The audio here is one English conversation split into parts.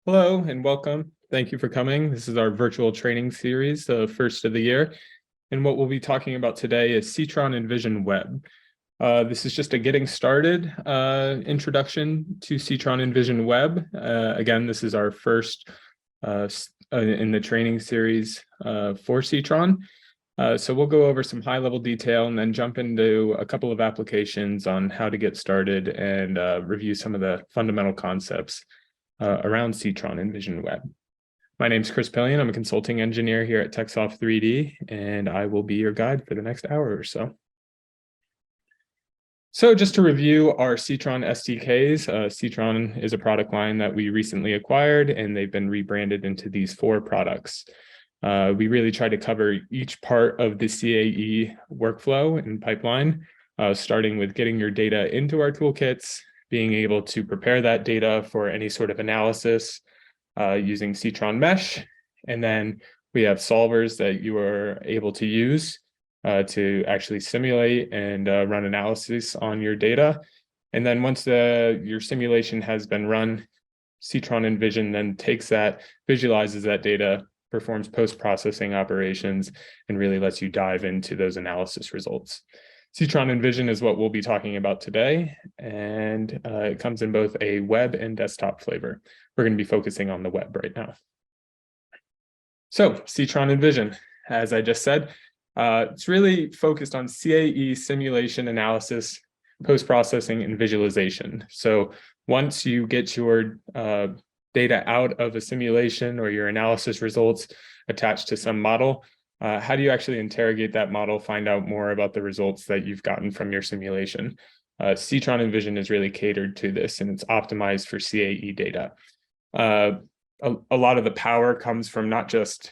Hello and welcome. Thank you for coming. This is our virtual training series, the first of the year. And what we'll be talking about today is CEETRON Envision Web. This is just a getting started introduction to CEETRON Envision Web. Again, this is our first in the training series for CEETRON. So we'll go over some high-level detail and then jump into a couple of applications on how to get started and review some of the fundamental concepts around CEETRON Envision Web. My name is Chris Pillion. I'm a consulting engineer here at TechSoft 3D, and I will be your guide for the next hour or so. So just to review our CEETRON SDKs, CEETRON is a product line that we recently acquired, and they've been rebranded into these 4 products. We really try to cover each part of the CAE workflow and pipeline, starting with getting your data into our toolkits, being able to prepare that data for any sort of analysis using CEETRON Mesh. And then we have solvers that you are able to use to actually simulate and run analysis on your data. And then once your simulation has been run, CEETRON Envision then takes that, visualizes that data, performs post-processing operations, and really lets you dive into those analysis results. CEETRON Envision is what we'll be talking about today, and it comes in both a web and desktop flavor. We're going to be focusing on the web right now. So CEETRON Envision, as I just said, it's really focused on CAE simulation analysis, post-processing, and visualization. So once you get your data out of a simulation or your analysis results attached to some model, how do you actually interrogate that model, find out more about the results that you've gotten from your simulation? CEETRON Envision is really catered to this, and it's optimized for CAE data. A lot of the power comes from not just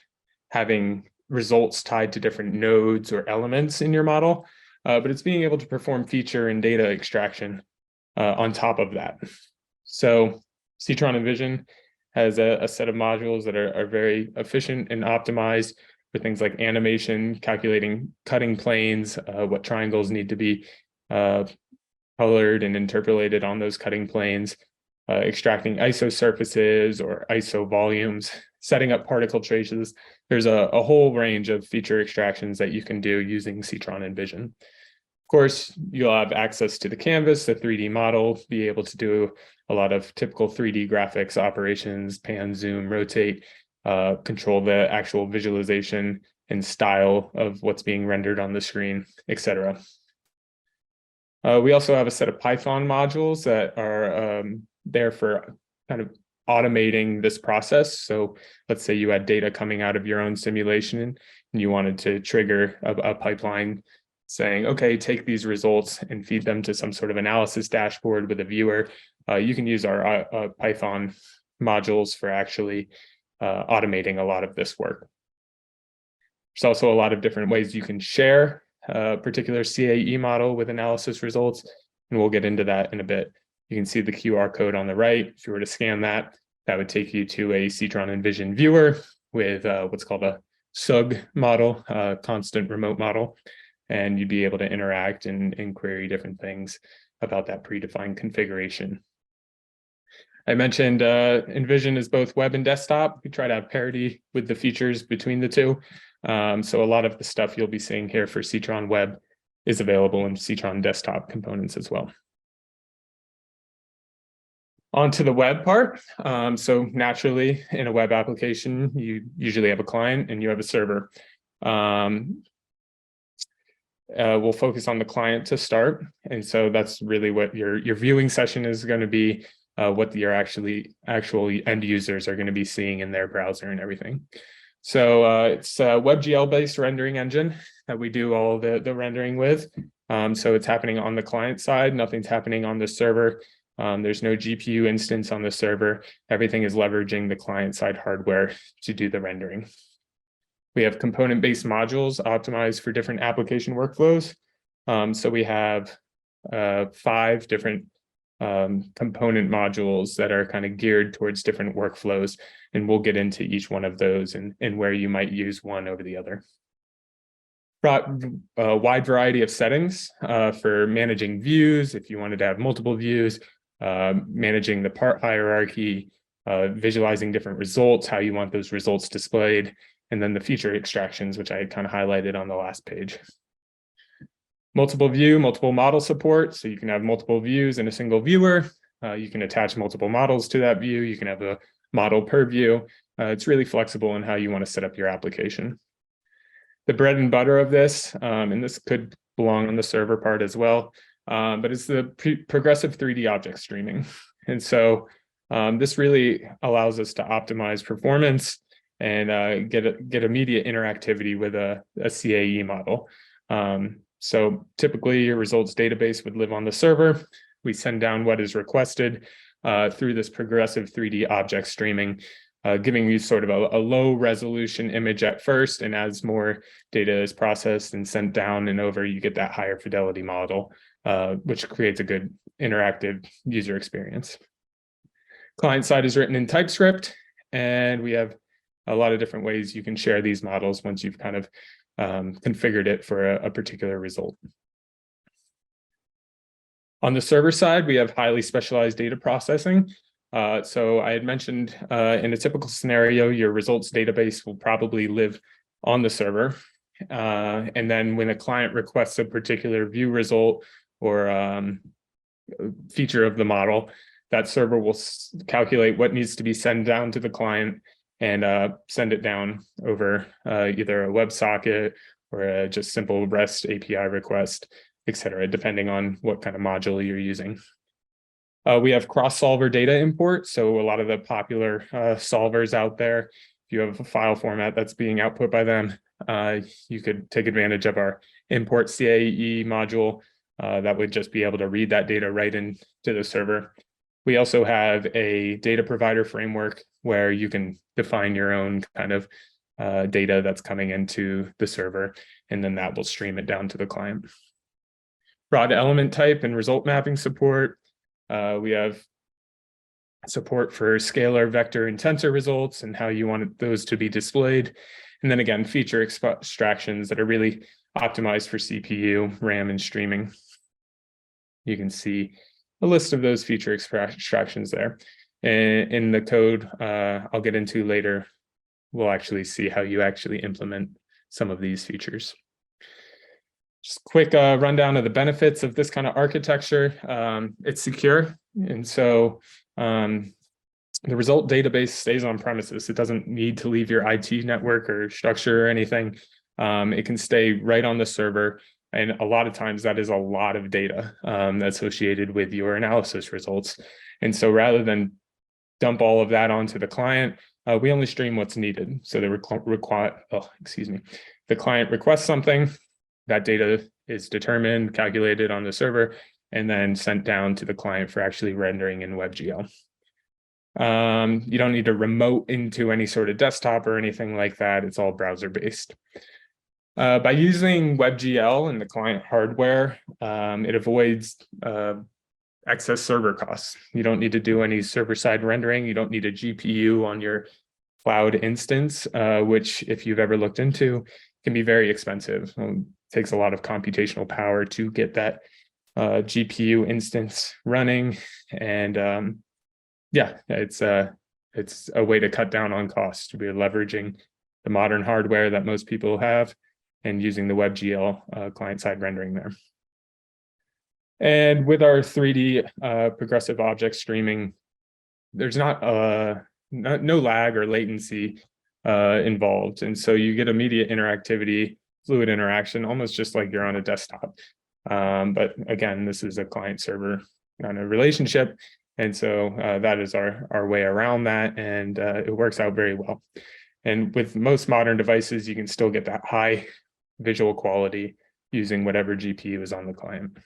having results tied to different nodes or elements in your model, but it's being able to perform feature and data extraction on top of that. So CEETRON Envision has a set of modules that are very efficient and optimized for things like animation, calculating cutting planes, what triangles need to be colored and interpolated on those cutting planes, extracting ISO surfaces or ISO volumes, setting up particle traces. There's a whole range of feature extractions that you can do using CEETRON Envision. Of course, you'll have access to the canvas, the 3D model, be able to do a lot of typical 3D graphics operations, pan, zoom, rotate, control the actual visualization and style of what's being rendered on the screen, etc. We also have a set of Python modules that are there for kind of automating this process. So let's say you had data coming out of your own simulation and you wanted to trigger a pipeline saying, okay, take these results and feed them to some sort of analysis dashboard with a viewer. You can use our Python modules for actually automating a lot of this work. There's also a lot of different ways you can share a particular CAE model with analysis results, and we'll get into that in a bit. You can see the QR code on the right. If you were to scan that, that would take you to a CEETRON Envision viewer with what's called a SUG model, constant remote model, and you'd be able to interact and query different things about that predefined configuration. I mentioned Envision is both web and desktop. We try to have parity with the features between the two. So a lot of the stuff you'll be seeing here for CEETRON Web is available in CEETRON desktop components as well. On to the web part. So naturally, in a web application, you usually have a client and you have a server. We'll focus on the client to start. And so that's really what your viewing session is going to be, what your actual end users are going to be seeing in their browser and everything. So it's a WebGL-based rendering engine that we do all the rendering with. So it's happening on the client side. Nothing's happening on the server. There's no GPU instance on the server. Everything is leveraging the client-side hardware to do the rendering. We have component-based modules optimized for different application workflows. So we have 5 different component modules that are kind of geared towards different workflows, and we'll get into each one of those and where you might use one over the other. Brought a wide variety of settings for managing views, if you wanted to have multiple views, managing the part hierarchy, visualizing different results, how you want those results displayed, and then the feature extractions, which I had kind of highlighted on the last page. Multiple view, multiple model support. So you can have multiple views in a single viewer. You can attach multiple models to that view. You can have a model per view. It's really flexible in how you want to set up your application. The bread and butter of this, and this could belong on the server part as well, but it's the progressive 3D object streaming. And so this really allows us to optimize performance and get immediate interactivity with a CAE model. So typically your results database would live on the server. We send down what is requested through this progressive 3D object streaming, giving you sort of a low resolution image at first, and as more data is processed and sent down and over, you get that higher fidelity model, which creates a good interactive user experience. Client side is written in TypeScript, and we have a lot of different ways you can share these models once you've kind of configured it for a particular result. On the server side, we have highly specialized data processing. So I had mentioned in a typical scenario, your results database will probably live on the server. And then when a client requests a particular view result or feature of the model, that server will calculate what needs to be sent down to the client and send it down over either a WebSocket or a just simple REST API request, et cetera, depending on what kind of module you're using. We have cross-solver data import. So a lot of the popular solvers out there, if you have a file format that's being output by them, you could take advantage of our import CAE module that would just be able to read that data right into the server. We also have a data provider framework where you can define your own kind of data that's coming into the server, and then that will stream it down to the client. Broad element type and result mapping support. We have support for scalar, vector, and tensor results and how you want those to be displayed. And then again, feature extractions that are really optimized for CPU, RAM, and streaming. You can see a list of those feature extractions there. And in the code I'll get into later, we'll actually see how you actually implement some of these features. Just a quick rundown of the benefits of this kind of architecture. It's secure, and so the result database stays on premises. It doesn't need to leave your IT network or structure or anything. It can stay right on the server, and a lot of times that is a lot of data associated with your analysis results. And so rather than dump all of that onto the client, we only stream what's needed. So the client requests something, that data is determined, calculated on the server, and then sent down to the client for actually rendering in WebGL. You don't need to remote into any sort of desktop or anything like that. It's all browser-based. By using WebGL in the client hardware, it avoids excess server costs. You don't need to do any server-side rendering. You don't need a GPU on your cloud instance, which, if you've ever looked into, can be very expensive. Takes a lot of computational power to get that GPU instance running, and yeah, it's a way to cut down on costs. We're leveraging the modern hardware that most people have and using the WebGL client-side rendering there. And with our 3D progressive object streaming, there's no lag or latency involved, and so you get immediate interactivity, fluid interaction, almost just like you're on a desktop. But again, this is a client-server kind of relationship, and so that is our way around that, and it works out very well. And with most modern devices, you can still get that high visual quality using whatever GPU is on the client.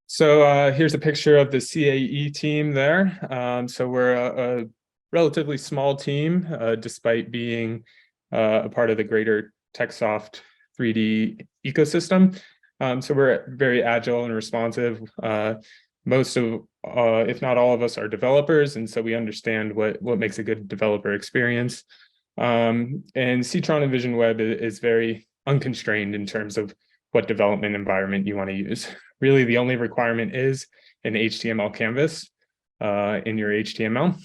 So here's a picture of the CAE team there. So we're a relatively small team, despite being a part of the greater TechSoft 3D ecosystem. So we're very agile and responsive. Most of, if not all of us, are developers, and so we understand what makes a good developer experience. And CEETRON Envision Web is very unconstrained in terms of what development environment you want to use. Really, the only requirement is an HTML canvas. in your HTML.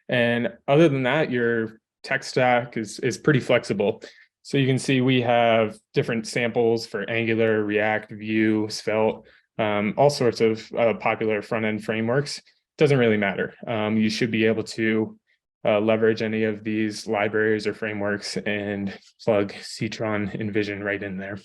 And other than that, your tech stack is pretty flexible. So you can see we have different samples for Angular, React, Vue, Svelte, all sorts of popular front-end frameworks. Doesn't really matter. You should be able to leverage any of these libraries or frameworks and plug CEETRON Envision right in there.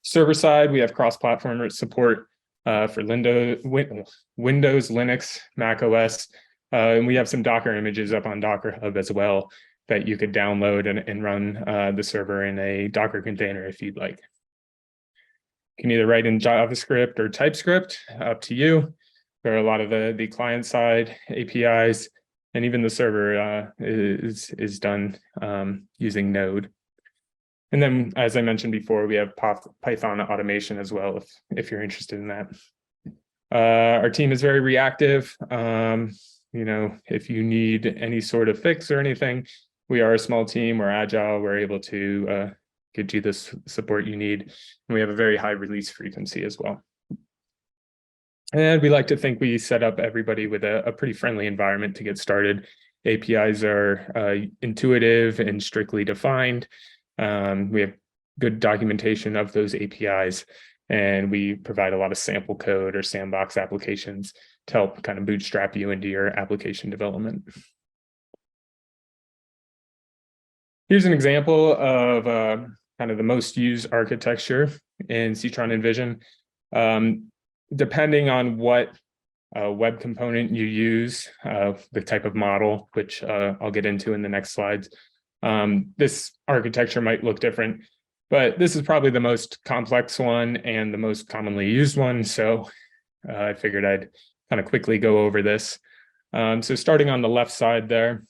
Server side, we have cross-platform support for Windows, Linux, Mac OS, and we have some Docker images up on Docker Hub as well that you could download and run the server in a Docker container if you'd like. You can either write in JavaScript or TypeScript, up to you. There are a lot of the client side APIs, and even the server is done using Node. And then, as I mentioned before, we have Python automation as well, if you're interested in that. Our team is very reactive. If you need any sort of fix or anything, we are a small team, we're agile, we're able to get you the support you need. And we have a very high release frequency as well. And we like to think we set up everybody with a pretty friendly environment to get started. APIs are intuitive and strictly defined. We have good documentation of those APIs, and we provide a lot of sample code or sandbox applications to help kind of bootstrap you into your application development. Here's an example of kind of the most used architecture in CEETRON Envision. Depending on what web component you use, the type of model, which I'll get into in the next slides, this architecture might look different, but this is probably the most complex one and the most commonly used one. So I figured I'd kind of quickly go over this. So starting on the left side there,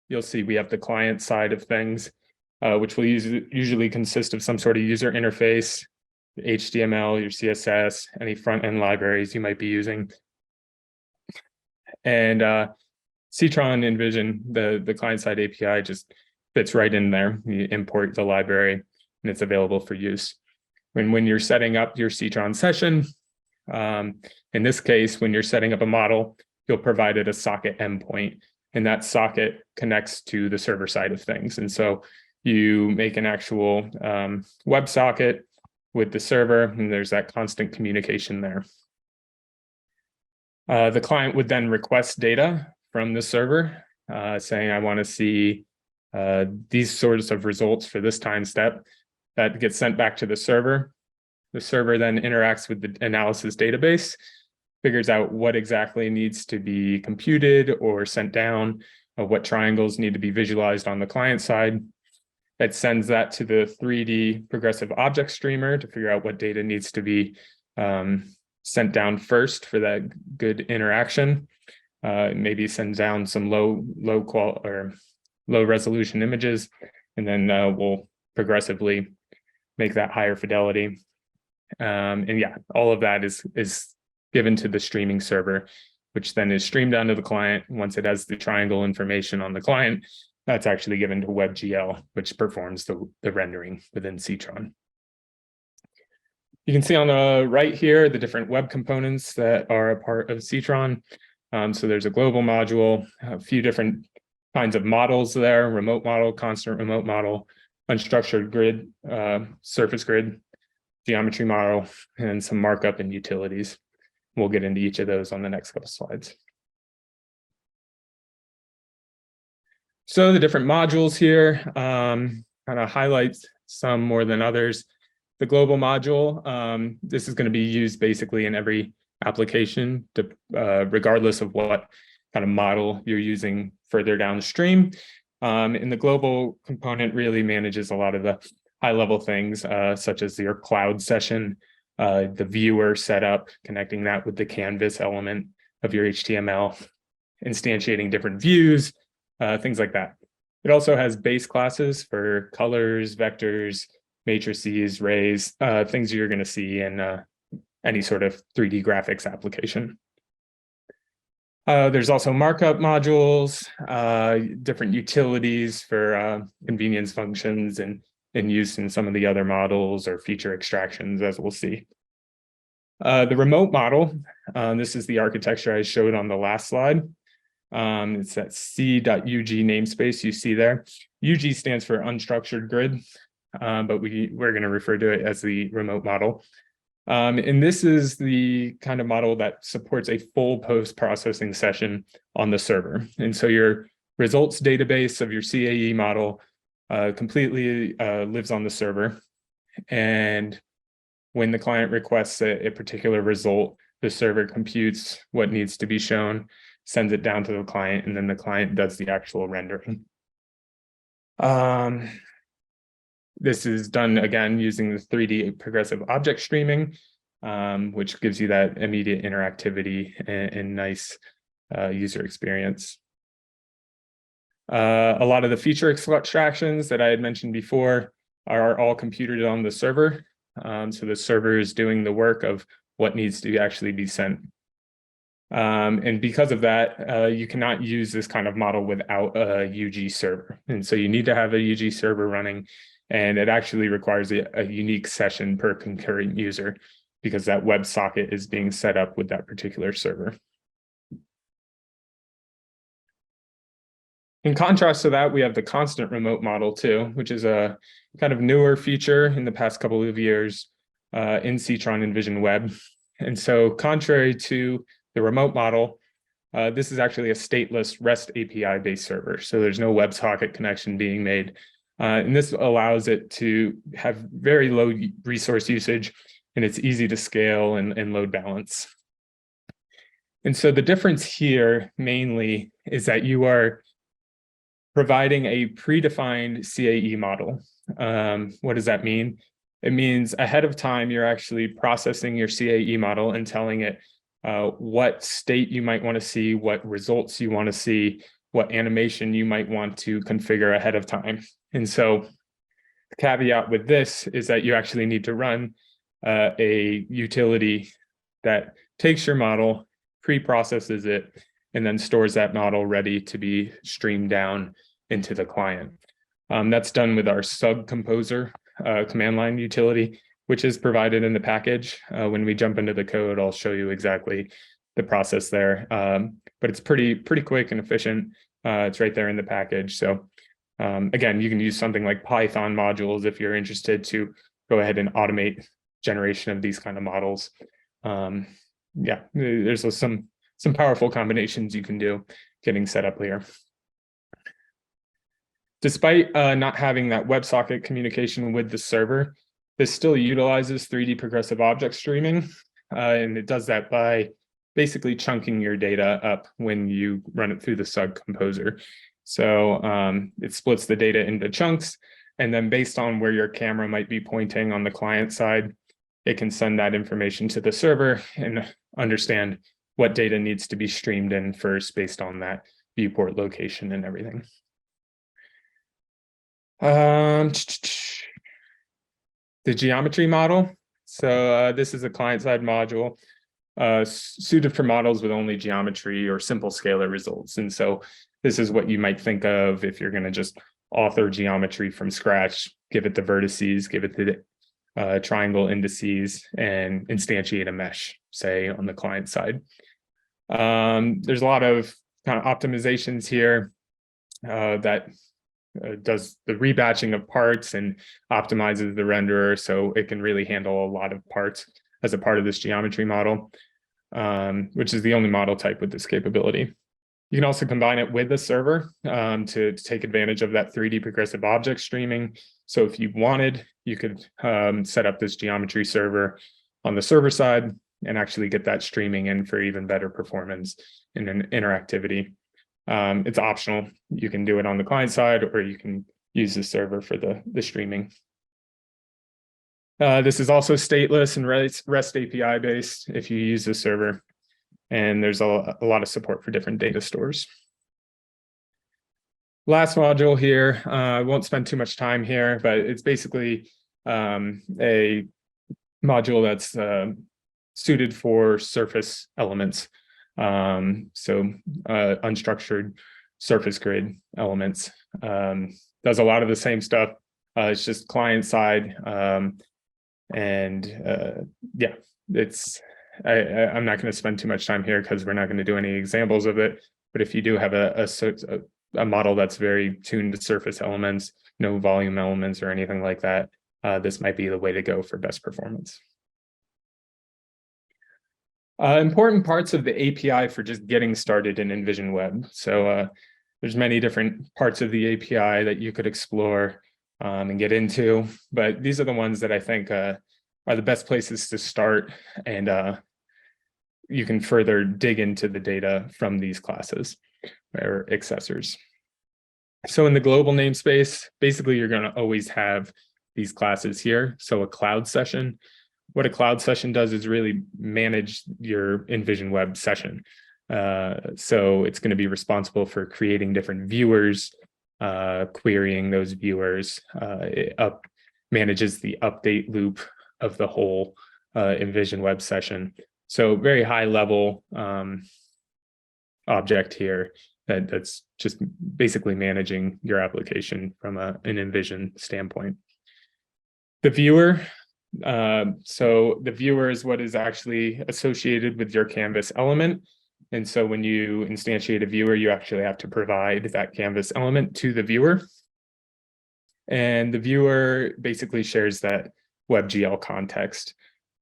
you'll see we have the client side of things, which will usually consist of some sort of user interface, HTML, your CSS, any front-end libraries you might be using. And CEETRON Envision, the client-side API, just fits right in there. You import the library, and it's available for use. When you're setting up your CEETRON session, in this case, when you're setting up a model, you'll provide it a socket endpoint, and that socket connects to the server side of things. And so you make an actual web socket with the server, and there's that constant communication there. The client would then request data from the server, saying, I want to see these sorts of results for this time step. That gets sent back to the server. The server then interacts with the analysis database, figures out what exactly needs to be computed or sent down, what triangles need to be visualized on the client side. It sends that to the 3D progressive object streamer to figure out what data needs to be sent down first for that good interaction. Maybe send down some low resolution images, and then we'll progressively make that higher fidelity. And yeah, all of that is given to the streaming server, which then is streamed down to the client. Once it has the triangle information on the client, that's actually given to WebGL, which performs the rendering within CEETRON. You can see on the right here the different web components that are a part of CEETRON. So there's a global module, a few different kinds of models there: remote model, constant remote model, unstructured grid, surface grid, geometry model, and some markup and utilities. We'll get into each of those on the next couple slides. So the different modules here kind of highlights some more than others. The global module, this is going to be used basically in every application, regardless of what kind of model you're using further downstream. And the global component really manages a lot of the high-level things, such as your cloud session, the viewer setup, connecting that with the canvas element of your HTML, instantiating different views, things like that. It also has base classes for colors, vectors, matrices, rays, things you're going to see in any sort of 3D graphics application. There's also markup modules, different utilities for convenience functions and use in some of the other models or feature extractions, as we'll see. The remote model, this is the architecture I showed on the last slide. It's that C.UG namespace you see there. UG stands for unstructured grid, but we're going to refer to it as the remote model. And this is the kind of model that supports a full post-processing session on the server. And so your results database of your CAE model completely lives on the server. And when the client requests a particular result, the server computes what needs to be shown, sends it down to the client, and then the client does the actual rendering. This is done, again, using the 3D progressive object streaming, which gives you that immediate interactivity and nice user experience. A lot of the feature extractions that I had mentioned before are all computed on the server. So the server is doing the work of what needs to actually be sent. And because of that, you cannot use this kind of model without a UG server. And so you need to have a UG server running, and it actually requires a unique session per concurrent user because that WebSocket is being set up with that particular server. In contrast to that, we have the constant remote model too, which is a kind of newer feature in the past couple of years in CEETRON Envision Web. And so contrary to the remote model, this is actually a stateless REST API-based server. So there's no WebSocket connection being made. And this allows it to have very low resource usage, and it's easy to scale and load balance. And so the difference here mainly is that you are providing a predefined CAE model. What does that mean? It means ahead of time, you're actually processing your CAE model and telling it what state you might want to see, what results you want to see, what animation you might want to configure ahead of time. And so the caveat with this is that you actually need to run a utility that takes your model, pre-processes it, and then stores that model ready to be streamed down into the client. That's done with our subcomposer command line utility, which is provided in the package. When we jump into the code, I'll show you exactly the process there. But it's pretty quick and efficient. It's right there in the package. So again, you can use something like Python modules if you're interested to go ahead and automate generation of these kind of models. Yeah, there's some powerful combinations you can do getting set up here. Despite not having that WebSocket communication with the server, this still utilizes 3D progressive object streaming, and it does that by basically chunking your data up when you run it through the subcomposer. So it splits the data into chunks, and then based on where your camera might be pointing on the client side, it can send that information to the server and understand what data needs to be streamed in first based on that viewport location and everything. The geometry model. So this is a client-side module suited for models with only geometry or simple scalar results. And so this is what you might think of if you're going to just author geometry from scratch, give it the vertices, give it the triangle indices, and instantiate a mesh, say, on the client side. There's a lot of kind of optimizations here that does the rebatching of parts and optimizes the renderer so it can really handle a lot of parts as a part of this geometry model, which is the only model type with this capability. You can also combine it with the server to take advantage of that 3D progressive object streaming. So if you wanted, you could set up this geometry server on the server side and actually get that streaming in for even better performance and interactivity. It's optional. You can do it on the client side, or you can use the server for the streaming. This is also stateless and REST API based if you use the server. And there's a lot of support for different data stores. Last module here, I won't spend too much time here, but it's basically a module that's suited for surface elements. So unstructured surface grid elements. Does a lot of the same stuff. It's just client side. Yeah, I'm not going to spend too much time here because we're not going to do any examples of it. But if you do have a model that's very tuned to surface elements, no volume elements or anything like that, this might be the way to go for best performance. Important parts of the API for just getting started in Envision Web. So there's many different parts of the API that you could explore and get into, but these are the ones that I think are the best places to start, and you can further dig into the data from these classes or accessors. So in the global namespace, basically you're going to always have these classes here. So a cloud session. What a cloud session does is really manage your Envision Web session. So it's going to be responsible for creating different viewers, querying those viewers. It manages the update loop of the whole Envision Web session. So very high level object here that's just basically managing your application from an Envision standpoint. The viewer. So the viewer is what is actually associated with your canvas element. And so when you instantiate a viewer, you actually have to provide that canvas element to the viewer. And the viewer basically shares that WebGL context,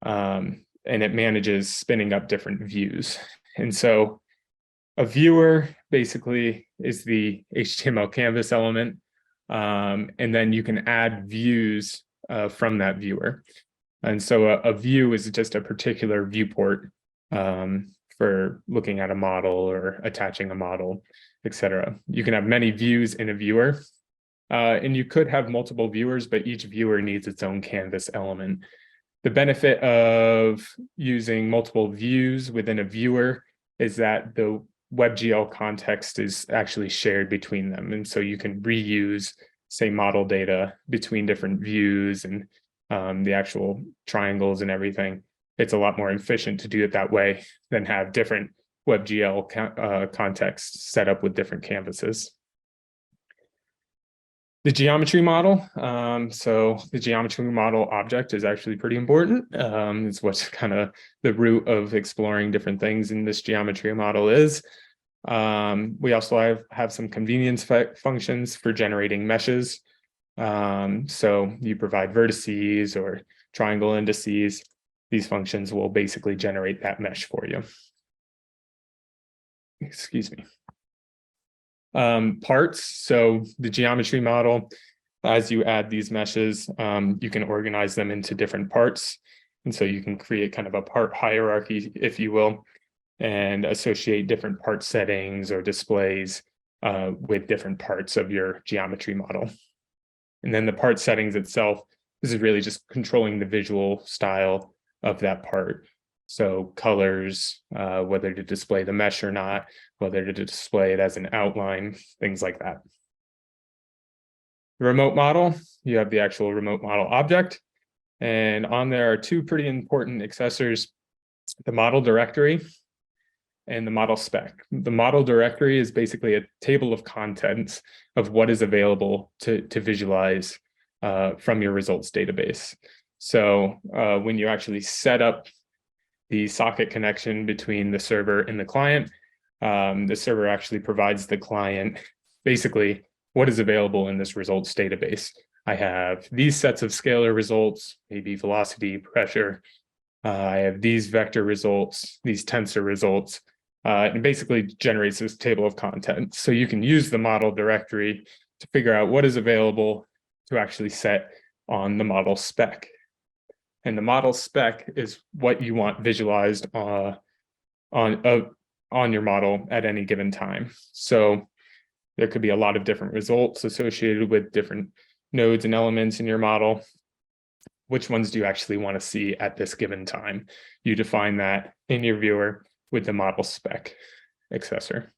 and it manages spinning up different views. And so a viewer basically is the HTML canvas element, and then you can add views from that viewer. And so a view is just a particular viewport for looking at a model or attaching a model, etc. You can have many views in a viewer, and you could have multiple viewers, but each viewer needs its own canvas element. The benefit of using multiple views within a viewer is that the WebGL context is actually shared between them. And so you can reuse, say, model data between different views and the actual triangles and everything. It's a lot more efficient to do it that way than have different WebGL contexts set up with different canvases. The geometry model. So the geometry model object is actually pretty important. It's what's kind of the root of exploring different things in this geometry model is. We also have some convenience functions for generating meshes. So you provide vertices or triangle indices. These functions will basically generate that mesh for you. Excuse me. Parts. So the geometry model, as you add these meshes, you can organize them into different parts. And so you can create kind of a part hierarchy, if you will, and associate different part settings or displays with different parts of your geometry model. And then the part settings itself, this is really just controlling the visual style of that part. So colors, whether to display the mesh or not, whether to display it as an outline, things like that. The remote model, you have the actual remote model object. And on there are two pretty important accessors, the model directory and the model spec. The model directory is basically a table of contents of what is available to visualize from your results database. So when you actually set up the socket connection between the server and the client, the server actually provides the client basically what is available in this results database. I have these sets of scalar results, maybe velocity, pressure. I have these vector results, these tensor results. And basically generates this table of contents. So you can use the model directory to figure out what is available to actually set on the model spec. And the model spec is what you want visualized on your model at any given time. So there could be a lot of different results associated with different nodes and elements in your model. Which ones do you actually want to see at this given time? You define that in your viewer with the model spec accessor.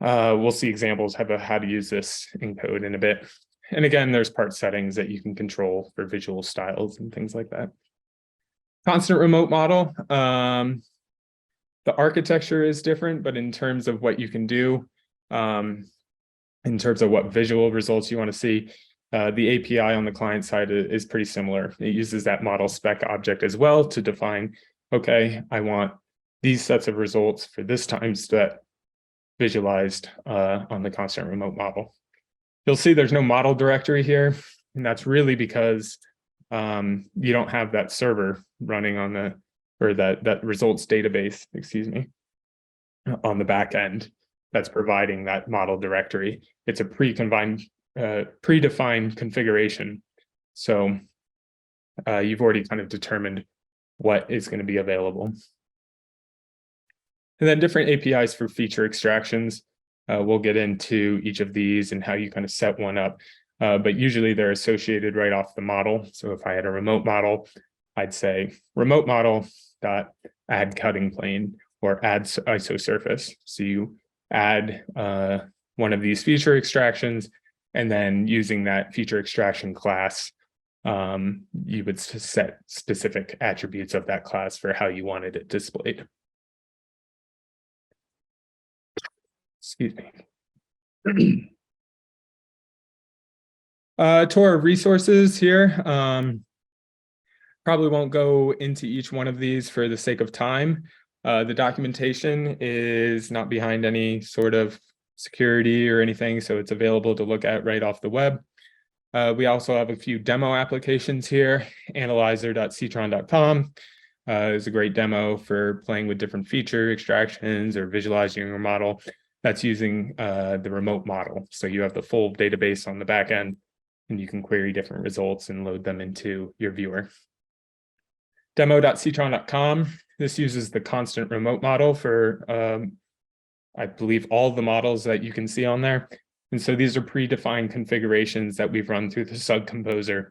We'll see examples of how to use this in code in a bit. And again, there's part settings that you can control for visual styles and things like that. Constant remote model. The architecture is different, but in terms of what you can do, in terms of what visual results you want to see, The API on the client side is pretty similar. It uses that model spec object as well to define, okay, I want these sets of results for this time step visualized on the constant remote model. You'll see there's no model directory here, and that's really because you don't have that server running on the, or that results database, excuse me, on the back end that's providing that model directory. It's a predefined configuration. So you've already kind of determined what is going to be available. And then different APIs for feature extractions. We'll get into each of these and how you kind of set one up. But usually they're associated right off the model. So if I had a remote model, I'd say remote model dot add cutting plane or add ISO surface. So you add one of these feature extractions, and then using that feature extraction class, you would set specific attributes of that class for how you wanted it displayed. Excuse me. To our resources here, probably won't go into each one of these for the sake of time. The documentation is not behind any sort of security or anything, so it's available to look at right off the web. We also have a few demo applications here. Analyzer.ceetron.com is a great demo for playing with different feature extractions or visualizing your model. That's using the remote model. So you have the full database on the back end, and you can query different results and load them into your viewer. Demo.ceetron.com. This uses the constant remote model for, I believe, all the models that you can see on there. And so these are predefined configurations that we've run through the subcomposer,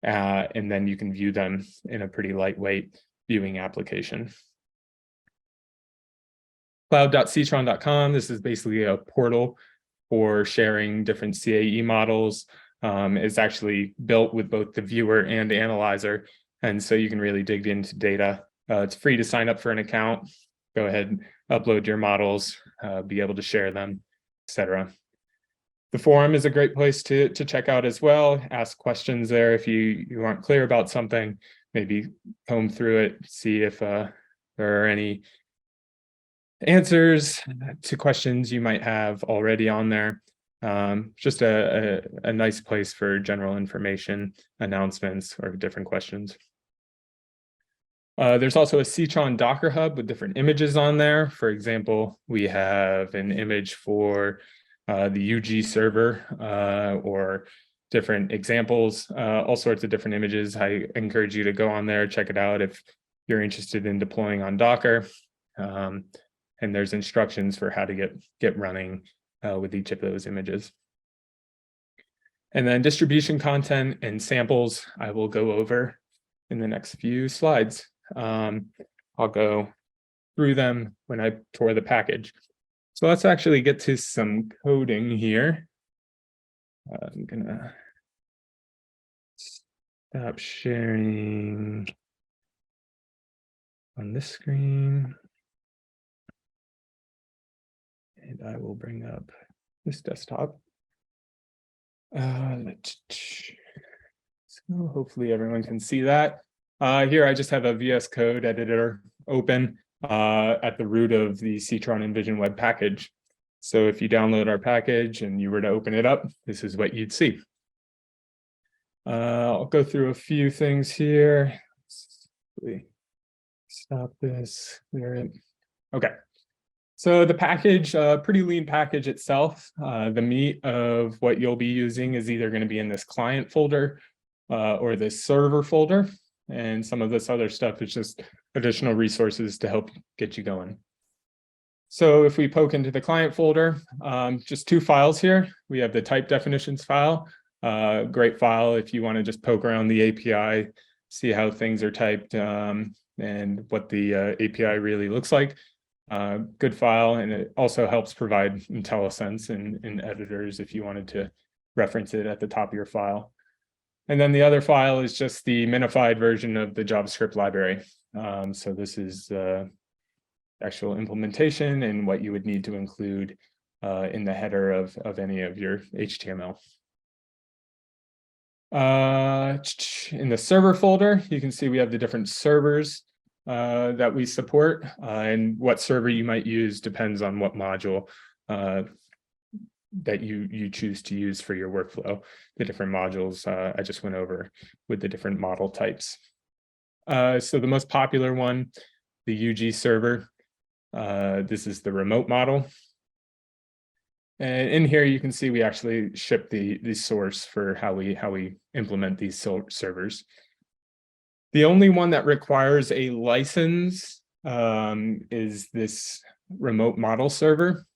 and then you can view them in a pretty lightweight viewing application. Cloud.ceetron.com. This is basically a portal for sharing different CAE models. It's actually built with both the viewer and analyzer, and so you can really dig into data. It's free to sign up for an account. Go ahead, upload your models, be able to share them, etc. The forum is a great place to check out as well. Ask questions there if you aren't clear about something. Maybe comb through it, see if there are any answers to questions you might have already on there. Just a nice place for general information, announcements, or different questions. There's also a CEETRON Docker Hub with different images on there. For example, we have an image for the UG server or different examples, all sorts of different images. I encourage you to go on there, check it out if you're interested in deploying on Docker. And there's instructions for how to get running with each of those images. And then distribution content and samples I will go over in the next few slides. I'll go through them when I tour the package. So let's actually get to some coding here. I'm gonna stop sharing on this screen. And I will bring up this desktop. So hopefully everyone can see that. Here I just have a VS Code editor open at the root of the CEETRON Envision web package. So if you download our package and you were to open it up, this is what you'd see. I'll go through a few things here. Stop this. Okay. So the package, pretty lean package itself. The meat of what you'll be using is either going to be in this client folder or this server folder. And some of this other stuff is just additional resources to help get you going. So if we poke into the client folder, just two files here. We have the type definitions file, great file if you want to just poke around the API, see how things are typed and what the API really looks like. Good file, and it also helps provide IntelliSense in editors if you wanted to reference it at the top of your file. And then the other file is just the minified version of the JavaScript library. So this is actual implementation and what you would need to include in the header of any of your HTML. In the server folder, you can see we have the different servers that we support, and what server you might use depends on what module that you choose to use for your workflow. The different modules I just went over with the different model types. So the most popular one, the UG server, this is the remote model. And in here, you can see we actually ship the source for how we implement these servers. The only one that requires a license is this remote model server.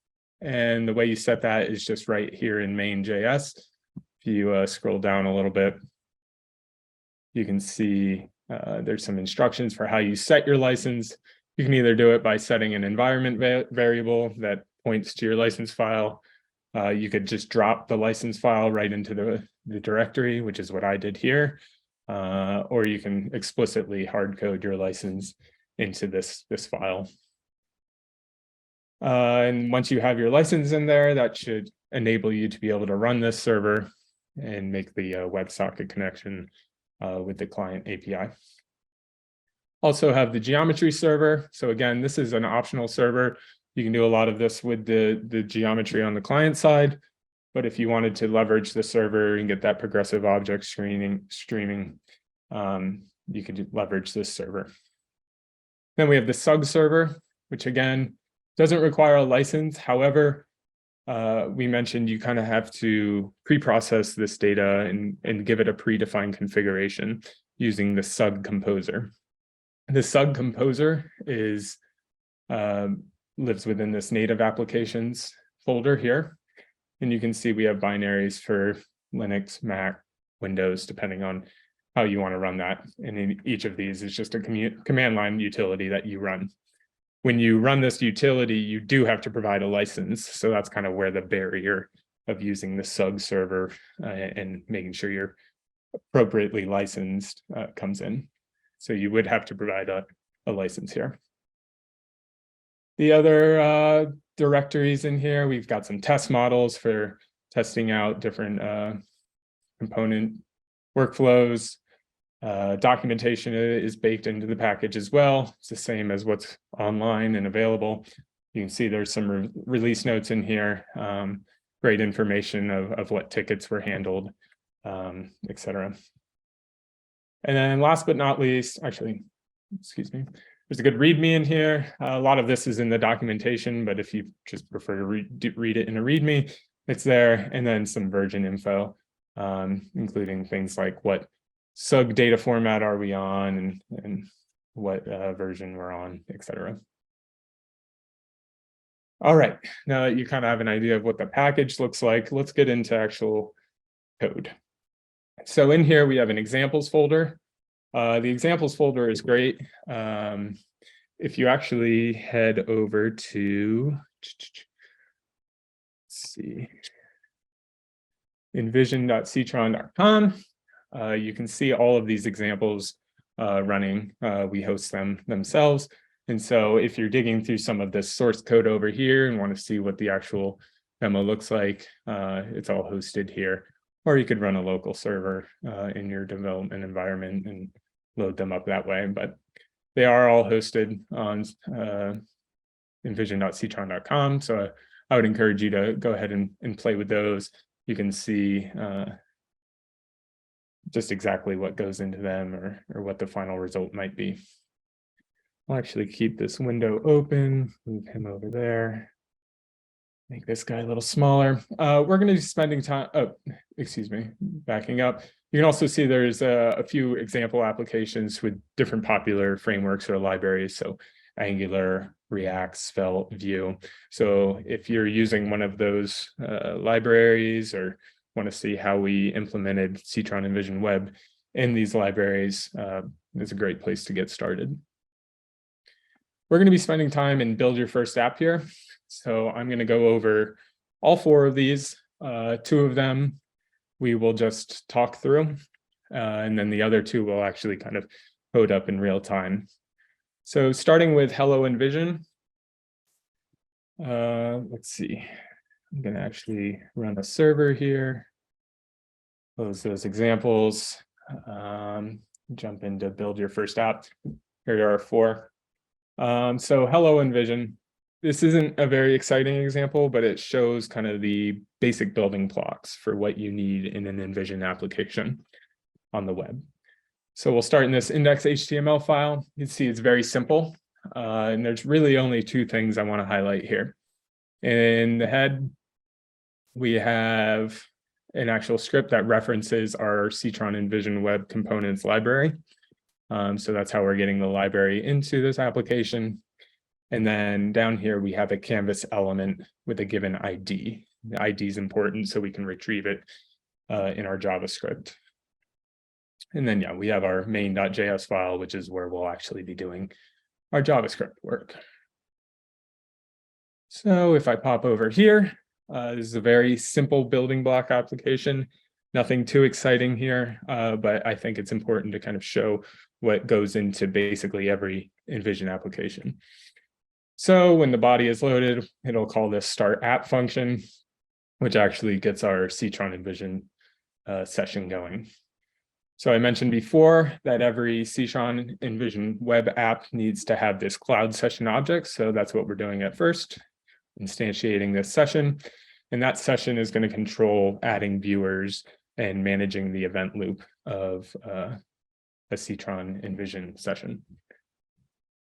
And the way you set that is just right here in main.js. If you scroll down a little bit, you can see there's some instructions for how you set your license. You can either do it by setting an environment variable that points to your license file. You could just drop the license file right into the directory, which is what I did here. Or you can explicitly hard code your license into this file. And once you have your license in there, that should enable you to be able to run this server and make the WebSocket connection with the client API. Also have the geometry server. So again, this is an optional server. You can do a lot of this with the geometry on the client side. But if you wanted to leverage the server and get that progressive object streaming, you could leverage this server. Then we have the SUG server, which again, doesn't require a license. However, we mentioned you kind of have to pre-process this data and give it a predefined configuration using the SUG composer. The SUG composer lives within this native applications folder here. And you can see we have binaries for Linux, Mac, Windows, depending on how you want to run that. And in each of these is just a command line utility that you run. When you run this utility, you do have to provide a license. So that's kind of where the barrier of using the SUG server and making sure you're appropriately licensed comes in. So you would have to provide a license here. The other directories in here, we've got some test models for testing out different component workflows. Documentation is baked into the package as well. It's the same as what's online and available. You can see there's some release notes in here, great information of what tickets were handled, etc. And then last but not least, actually, excuse me, there's a good README in here. A lot of this is in the documentation, but if you just prefer to read it in a README, it's there. And then some version info, including things like what SUG data format are we on and what version we're on, etc. All right, now that you kind of have an idea of what the package looks like, let's get into actual code. So in here, we have an examples folder. The examples folder is great. If you actually head over to, let's see, envision.ceetron.com, you can see all of these examples running. We host them themselves. And so if you're digging through some of this source code over here and want to see what the actual demo looks like, it's all hosted here. Or you could run a local server in your development environment and load them up that way. But they are all hosted on envision.ceetron.com. So I would encourage you to go ahead and play with those. You can see just exactly what goes into them or what the final result might be. I'll actually keep this window open, move him over there. Make this guy a little smaller. We're going to be spending time, backing up. You can also see there's a few example applications with different popular frameworks or libraries. So Angular, React, Svelte, Vue. So if you're using one of those libraries or want to see how we implemented CEETRON Envision Web in these libraries, it's a great place to get started. We're going to be spending time in Build Your First App here. So I'm going to go over all four of these. Two of them we will just talk through, and then the other two will actually kind of code up in real time. So starting with Hello Envision. Let's see. I'm going to actually run a server here. close those examples, jump into build your first app. Here are 4. So Hello Envision. This isn't a very exciting example, but it shows kind of the basic building blocks for what you need in an Envision application on the web. So we'll start in this index HTML file. You can see it's very simple. And there's really only 2 things I want to highlight here. In the head, we have an actual script that references our CEETRON Envision web components library. So that's how we're getting the library into this application. And then down here, we have a canvas element with a given ID. The ID is important so we can retrieve it in our JavaScript. And then, yeah, we have our main.js file, which is where we'll actually be doing our JavaScript work. So if I pop over here, this is a very simple building block application. Nothing too exciting here, but I think it's important to kind of show what goes into basically every Envision application. So when the body is loaded, it'll call this start app function, which actually gets our CEETRON Envision session going. So I mentioned before that every CEETRON Envision web app needs to have this cloud session object. So that's what we're doing at first, instantiating this session. And that session is going to control adding viewers and managing the event loop of a CEETRON Envision session.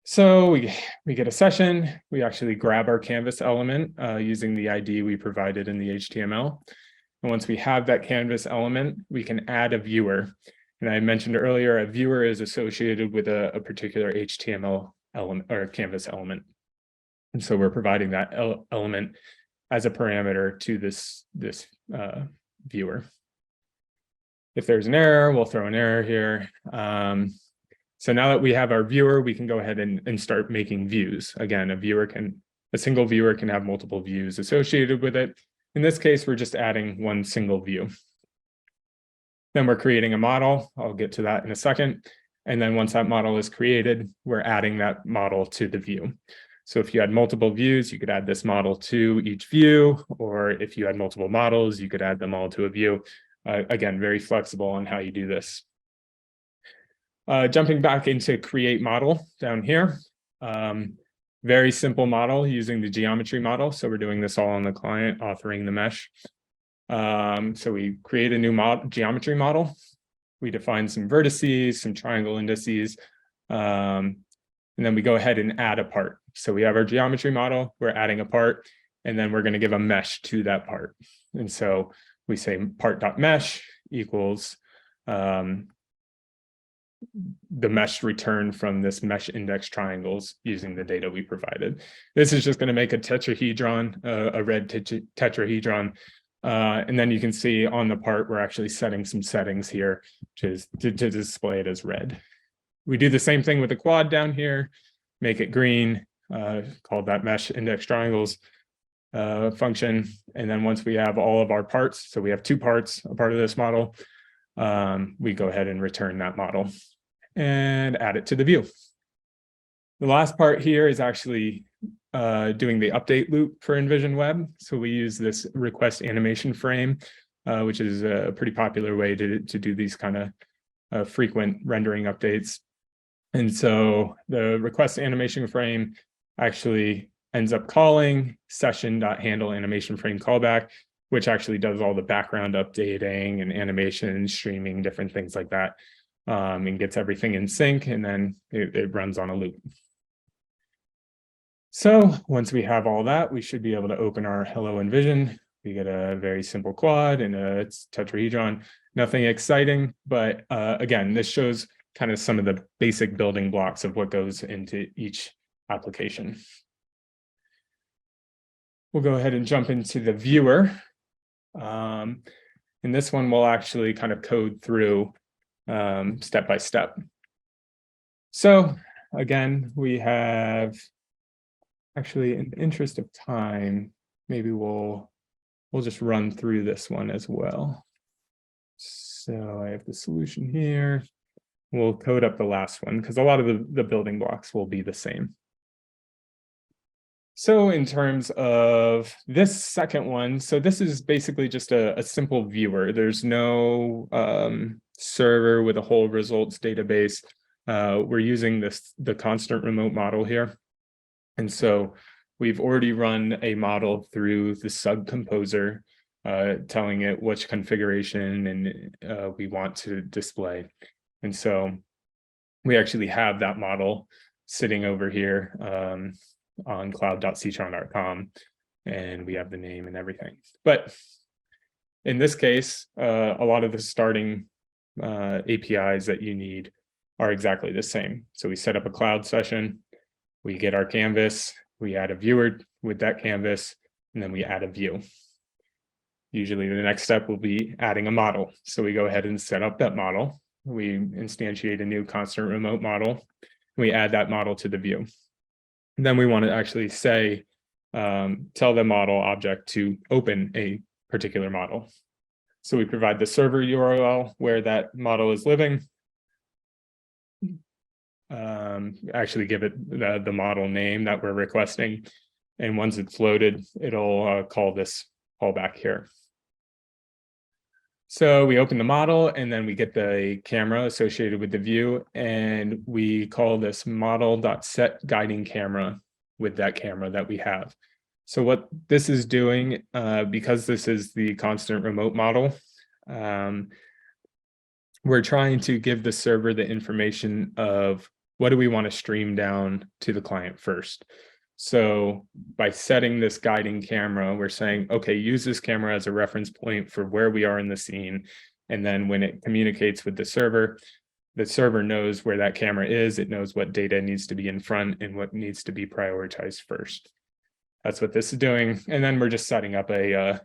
So we get a session, we actually grab our canvas element using the ID we provided in the HTML. And once we have that canvas element, we can add a viewer. And I mentioned earlier, a viewer is associated with a particular HTML element or canvas element. And so we're providing that element as a parameter to this viewer. If there's an error, we'll throw an error here. So now that we have our viewer, we can go ahead and start making views. Again, a single viewer can have multiple views associated with it. In this case, we're just adding one single view. Then we're creating a model. I'll get to that in a second. And then once that model is created, we're adding that model to the view. So if you had multiple views, you could add this model to each view, or if you had multiple models, you could add them all to a view. Again, very flexible on how you do this. Jumping back into create model down here. Very simple model using the geometry model. So we're doing this all on the client, authoring the mesh. So we create a new geometry model. We define some vertices, some triangle indices, and then we go ahead and add a part. So we have our geometry model, we're adding a part, and then we're going to give a mesh to that part. And so we say part.mesh equals the mesh return from this mesh index triangles using the data we provided. This is just going to make a tetrahedron, a red tetrahedron. And then you can see on the part, we're actually setting some settings here, which is to display it as red. We do the same thing with the quad down here, make it green, called that mesh index triangles function. And then once we have all of our parts, so we have 2 parts, a part of this model, we go ahead and return that model and add it to the view. The last part here is actually doing the update loop for Envision Web. So we use this request animation frame, which is a pretty popular way to do these kind of frequent rendering updates. And so the request animation frame actually ends up calling session.handle animation frame callback, which actually does all the background updating and animation, streaming, different things like that, and gets everything in sync, and then it runs on a loop. So once we have all that, we should be able to open our Hello Envision. We get a very simple quad and a tetrahedron, nothing exciting, but again, this shows kind of some of the basic building blocks of what goes into each application. We'll go ahead and jump into the viewer. And this one will actually kind of code through step by step. So again, we have actually, in the interest of time, maybe we'll just run through this one as well. So I have the solution here. We'll code up the last one because a lot of the building blocks will be the same. So in terms of this second one, so this is basically just a simple viewer. There's no server with a whole results database. We're using the constant remote model here. And so we've already run a model through the sub composer, telling it which configuration and we want to display. And so we actually have that model sitting over here on cloud.ceetron.com, and we have the name and everything. But in this case, a lot of the starting APIs that you need are exactly the same. So we set up a cloud session, we get our canvas, we add a viewer with that canvas, and then we add a view. Usually the next step will be adding a model. So we go ahead and set up that model. We instantiate a new constant remote model. We add that model to the view. And then we want to actually say, tell the model object to open a particular model. So we provide the server URL where that model is living. Actually give it the model name that we're requesting. And once it's loaded, it'll call this callback here. So we open the model and then we get the camera associated with the view, and we call this model.set guiding camera with that camera that we have. So what this is doing, because this is the constant remote model, we're trying to give the server the information of what do we want to stream down to the client first. So by setting this guiding camera, we're saying, okay, use this camera as a reference point for where we are in the scene. And then when it communicates with the server knows where that camera is. It knows what data needs to be in front and what needs to be prioritized first. That's what this is doing. And then we're just setting up a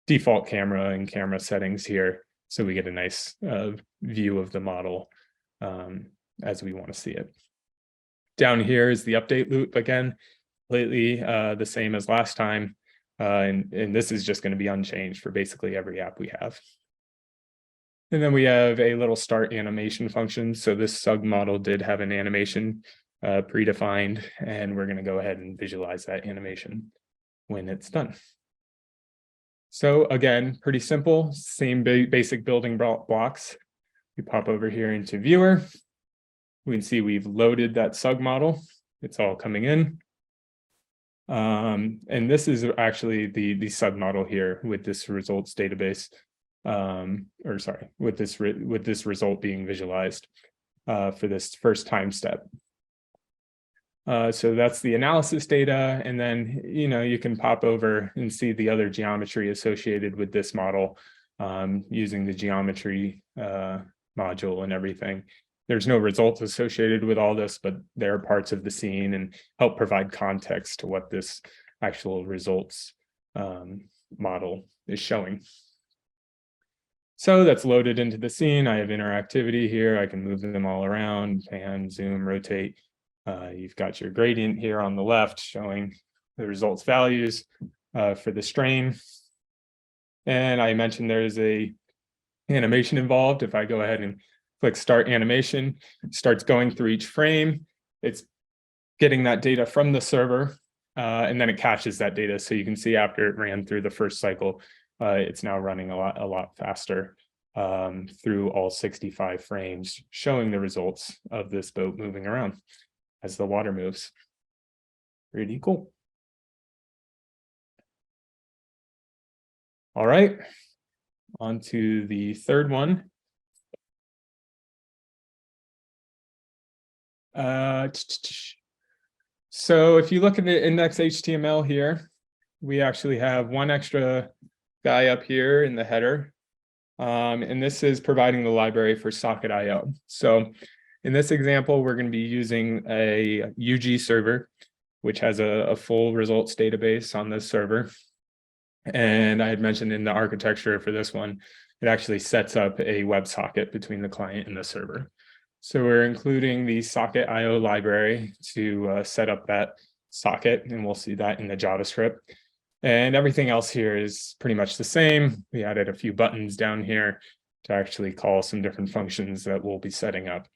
default camera and camera settings here. So we get a nice view of the model as we want to see it. Down here is the update loop again, completely the same as last time. And this is just going to be unchanged for basically every app we have. And then we have a little start animation function. So this sub model did have an animation predefined, and we're going to go ahead and visualize that animation when it's done. So again, pretty simple, same basic building blocks. We pop over here into viewer. We can see we've loaded that sub model. It's all coming in. And this is actually the sub model here with this results database, with this result being visualized for this first time step. So that's the analysis data, and then you can pop over and see the other geometry associated with this model using the geometry module and everything. There's no results associated with all this, but they're parts of the scene and help provide context to what this actual results model is showing. So that's loaded into the scene. I have interactivity here. I can move them all around, pan, zoom, rotate. You've got your gradient here on the left showing the results values for the strain. And I mentioned there's a animation involved. If I go ahead and click start animation, it starts going through each frame. It's getting that data from the server, and then it caches that data. So you can see after it ran through the first cycle, it's now running a lot faster through all 65 frames, showing the results of this boat moving around as the water moves. Pretty cool. All right, on to the third one. So if you look at the index HTML here, we actually have one extra guy up here in the header. And this is providing the library for socket.io. So in this example, we're going to be using a UG server, which has a full results database on this server. And I had mentioned in the architecture for this one, it actually sets up a WebSocket between the client and the server. So we're including the socket.io library to set up that socket, and we'll see that in the JavaScript. And everything else here is pretty much the same. We added a few buttons down here to actually call some different functions that we'll be setting up.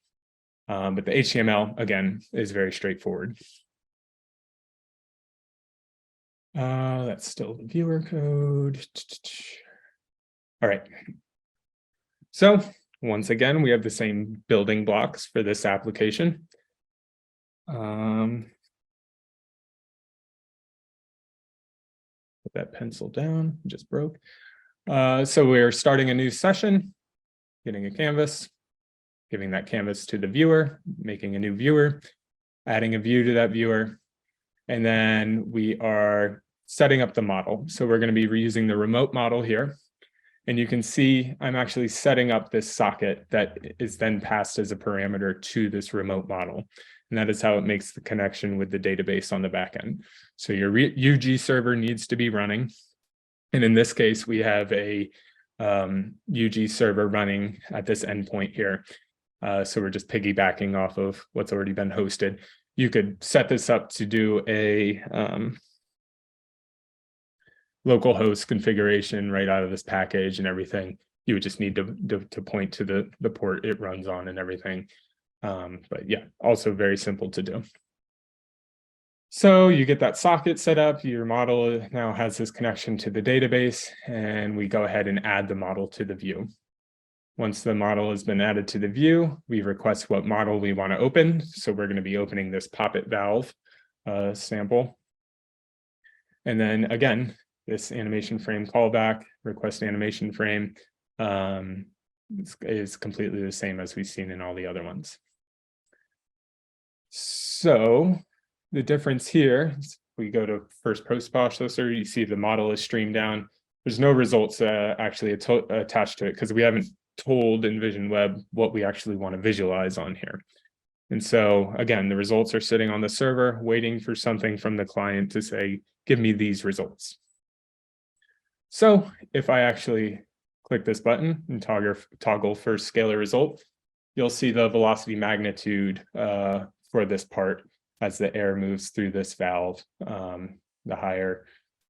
But the HTML, again, is very straightforward. That's still the viewer code. All right. So once again, we have the same building blocks for this application. Put that pencil down, just broke. So we're starting a new session, getting a canvas, giving that canvas to the viewer, making a new viewer, adding a view to that viewer, and then we are setting up the model. So we're going to be reusing the remote model here. And you can see I'm actually setting up this socket that is then passed as a parameter to this remote model. And that is how it makes the connection with the database on the back end. So your UG server needs to be running. And in this case, we have a UG server running at this endpoint here. So we're just piggybacking off of what's already been hosted. You could set this up to do a local host configuration right out of this package and everything. You would just need to point to the port it runs on and everything. But yeah, also very simple to do. So you get that socket set up, your model now has this connection to the database, and we go ahead and add the model to the view. Once the model has been added to the view, we request what model we want to open. So we're going to be opening this poppet valve sample. And then again, this animation frame callback, request animation frame is completely the same as we've seen in all the other ones. So the difference here is we go to first post processor, you see the model is streamed down. There's no results actually attached to it because we haven't told Envision Web what we actually want to visualize on here. And so again, the results are sitting on the server waiting for something from the client to say, give me these results. So if I actually click this button and toggle first scalar result, you'll see the velocity magnitude for this part as the air moves through this valve. The higher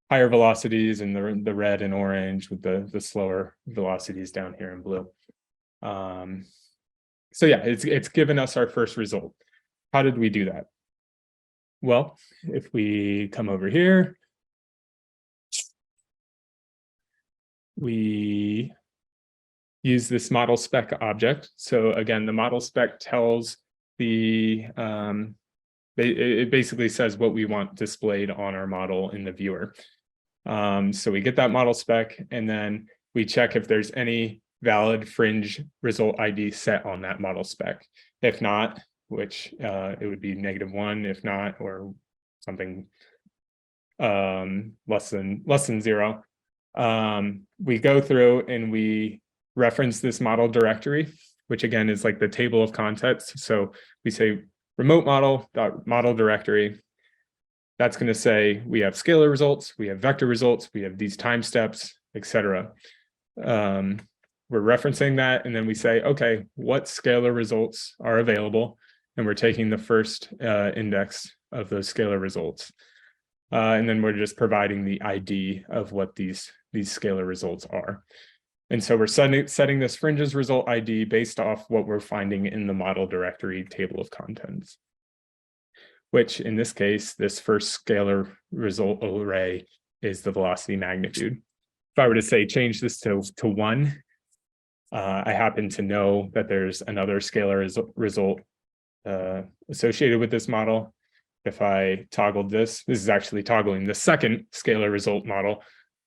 velocities in the red and orange with the slower velocities down here in blue. So yeah, it's given us our first result. How did we do that? Well, if we come over here, we use this model spec object. So again, the model spec tells it basically says what we want displayed on our model in the viewer. So we get that model spec, and then we check if there's any valid fringe result ID set on that model spec. If not, which it would be -1, if not, or something less than 0. We go through and we reference this model directory, which again is like the table of contents. So we say remote model directory. That's going to say we have scalar results, we have vector results, we have these time steps, etc. We're referencing that, and then we say, okay, what scalar results are available? And we're taking the first index of those scalar results. And then we're just providing the ID of what these scalar results are. And so we're setting this fringes result ID based off what we're finding in the model directory table of contents, which in this case, this first scalar result array is the velocity magnitude. If I were to say change this to 1, I happen to know that there's another scalar result associated with this model. If I toggled this is actually toggling the second scalar result model.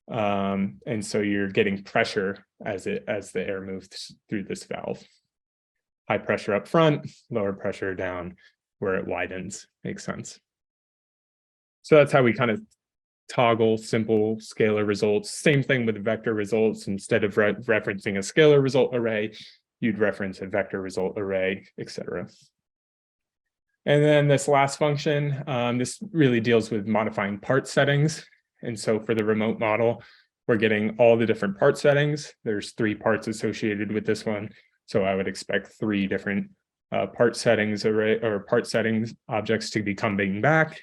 And so you're getting pressure as the air moves through this valve. High pressure up front, lower pressure down where it widens. Makes sense. So that's how we kind of toggle simple scalar results. Same thing with vector results. Instead of referencing a scalar result array, you'd reference a vector result array, etc. And then this last function, this really deals with modifying part settings. And so for the remote model, we're getting all the different part settings. There's 3 parts associated with this one. So I would expect 3 different part settings array or part settings objects to be coming back.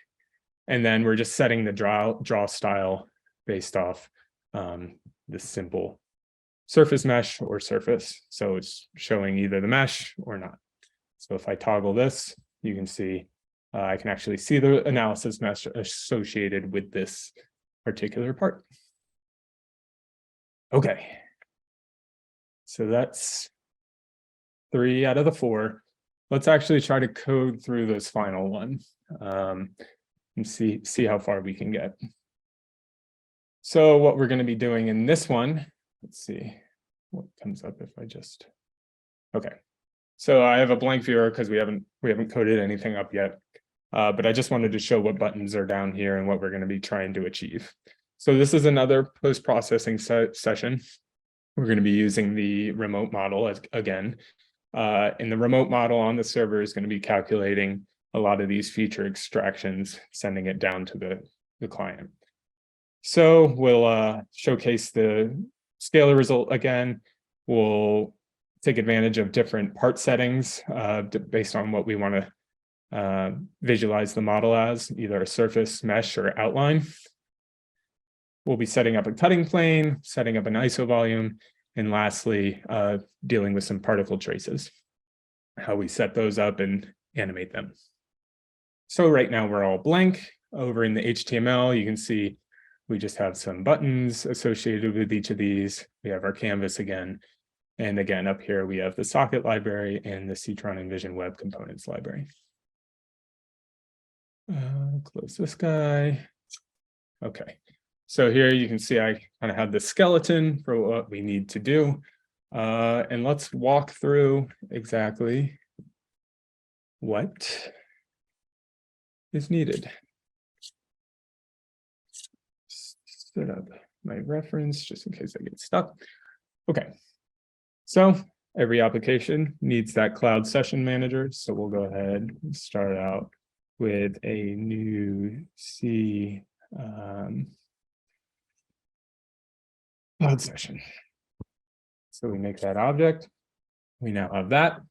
And then we're just setting the draw style based off this simple surface mesh or surface. So it's showing either the mesh or not. So if I toggle this, you can see I can actually see the analysis mesh associated with this particular part. Okay. So that's 3 out of the 4. Let's actually try to code through this final one and see how far we can get. So what we're going to be doing in this one, let's see what comes up if I just, okay. So I have a blank viewer because we haven't coded anything up yet, but I just wanted to show what buttons are down here and what we're going to be trying to achieve. So this is another post-processing session. We're going to be using the remote model again. And the remote model on the server is going to be calculating a lot of these feature extractions, sending it down to the client. So we'll showcase the scalar result again. We'll take advantage of different part settings based on what we want to visualize the model as, either a surface, mesh, or outline. We'll be setting up a cutting plane, setting up an ISO volume, and lastly, dealing with some particle traces, how we set those up and animate them. So right now we're all blank. Over in the HTML, you can see we just have some buttons associated with each of these. We have our canvas again. And again, up here, we have the socket library and the CEETRON Envision web components library. Close this guy. Okay. So here you can see I kind of have the skeleton for what we need to do. And let's walk through exactly what is needed. Set up my reference just in case I get stuck. Okay. So every application needs that cloud session manager. So we'll go ahead and start out with a new C cloud session. So we make that object. We now have that.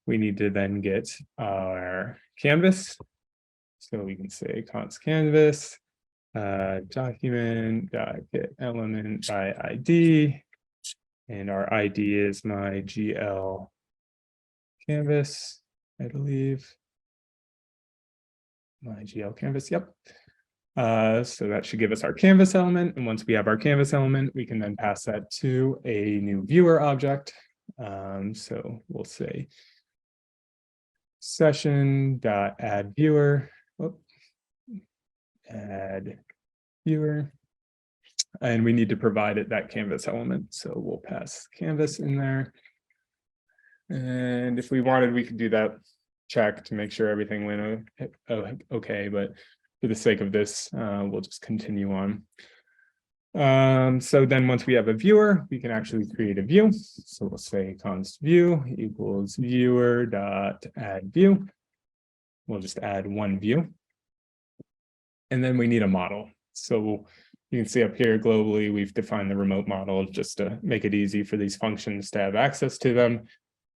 We need to then get our canvas. So we can say const canvas document.get element by ID. And our ID is my GL canvas, I believe. My GL canvas, yep. So that should give us our canvas element. And once we have our canvas element, we can then pass that to a new viewer object. So we'll say session.add viewer. Add viewer. And we need to provide it that canvas element. So we'll pass canvas in there. And if we wanted, we could do that check to make sure everything went okay. But for the sake of this, we'll just continue on. So then once we have a viewer, we can actually create a view. So we'll say const view equals viewer dot add view. We'll just add one view. And then we need a model. So you can see up here globally, we've defined the remote model just to make it easy for these functions to have access to them.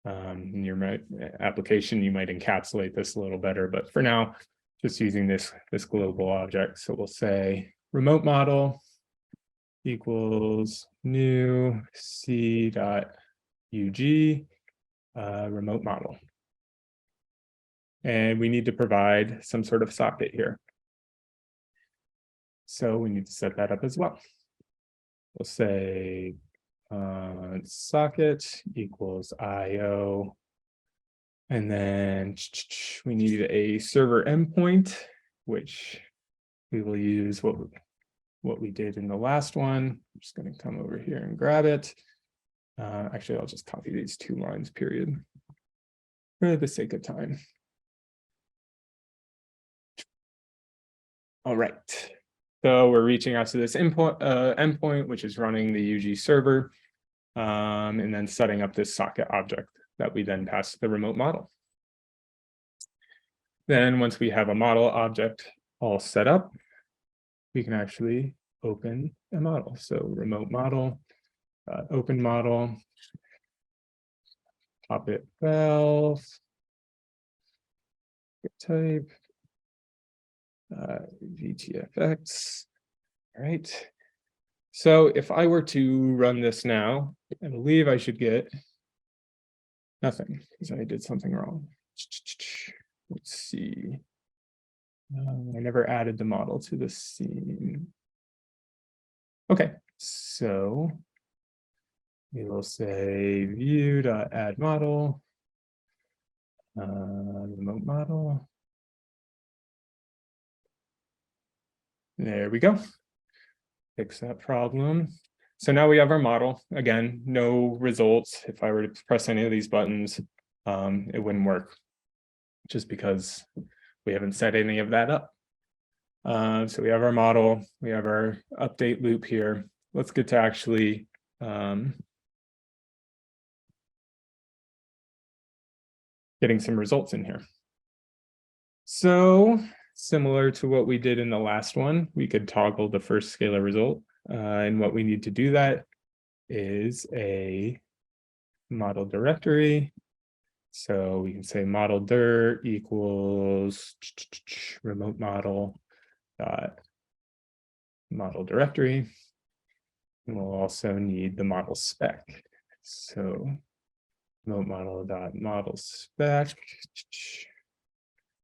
In your application, you might encapsulate this a little better, but for now, just using this global object. So we'll say remote model equals new c.ug remote model. And we need to provide some sort of socket here. So we need to set that up as well. We'll say socket equals IO. And then we need a server endpoint, which we will use what we did in the last one. I'm just going to come over here and grab it. Actually, I'll just copy these 2 lines, period, for the sake of time. All right. So we're reaching out to this endpoint, which is running the UG server, and then setting up this socket object that we then pass to the remote model. Then once we have a model object all set up, we can actually open a model. So remote model, open model, pop it valve, type, VTFX. All right. So if I were to run this now, I believe I should get nothing because I did something wrong. Let's see. I never added the model to the scene. Okay, so we will say view.add model, remote model. There we go. Fix that problem. So now we have our model. Again, no results. If I were to press any of these buttons, it wouldn't work just because we haven't set any of that up. So we have our model, we have our update loop here. Let's get to actually getting some results in here. So similar to what we did in the last one, we could toggle the first scalar result. And what we need to do that is a model directory. So we can say model dir equals remote model dot model directory. And we'll also need the model spec. So remote model dot model spec.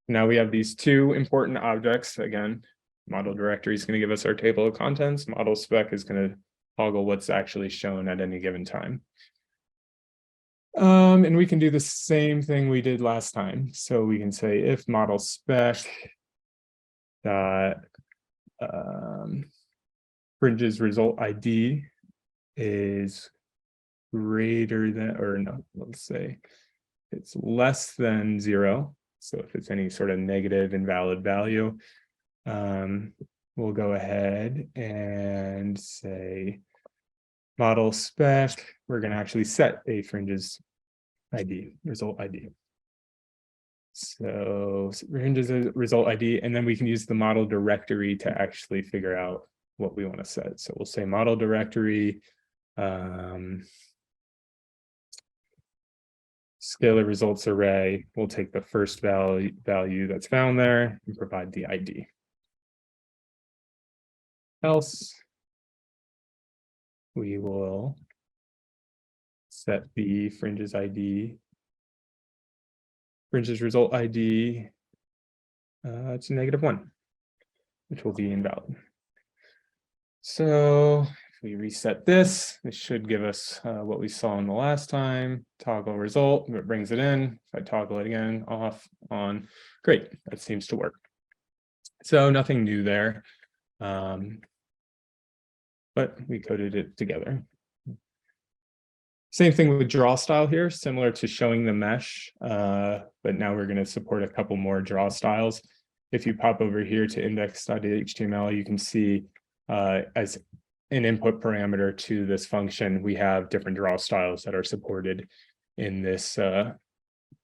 Now we have these two important objects. Again, model directory is going to give us our table of contents. Model spec is going to toggle what's actually shown at any given time. And we can do the same thing we did last time. So we can say if model spec dot fringes result ID is greater than, or no, let's say it's less than 0. So if it's any sort of negative invalid value, we'll go ahead and say model spec, we're going to actually set a fringes ID, result ID. So fringes result ID, and then we can use the model directory to actually figure out what we want to set. So we'll say model directory, scalar results array. We'll take the first value that's found there and provide the ID. Else, we will set the fringes ID, fringes result ID to -1, which will be invalid. So if we reset this, it should give us what we saw in the last time, toggle result, it brings it in. If I toggle it again, off, on, great, that seems to work. So nothing new there, but we coded it together. Same thing with draw style here, similar to showing the mesh, but now we're going to support a couple more draw styles. If you pop over here to index.html, you can see as an input parameter to this function, we have different draw styles that are supported in this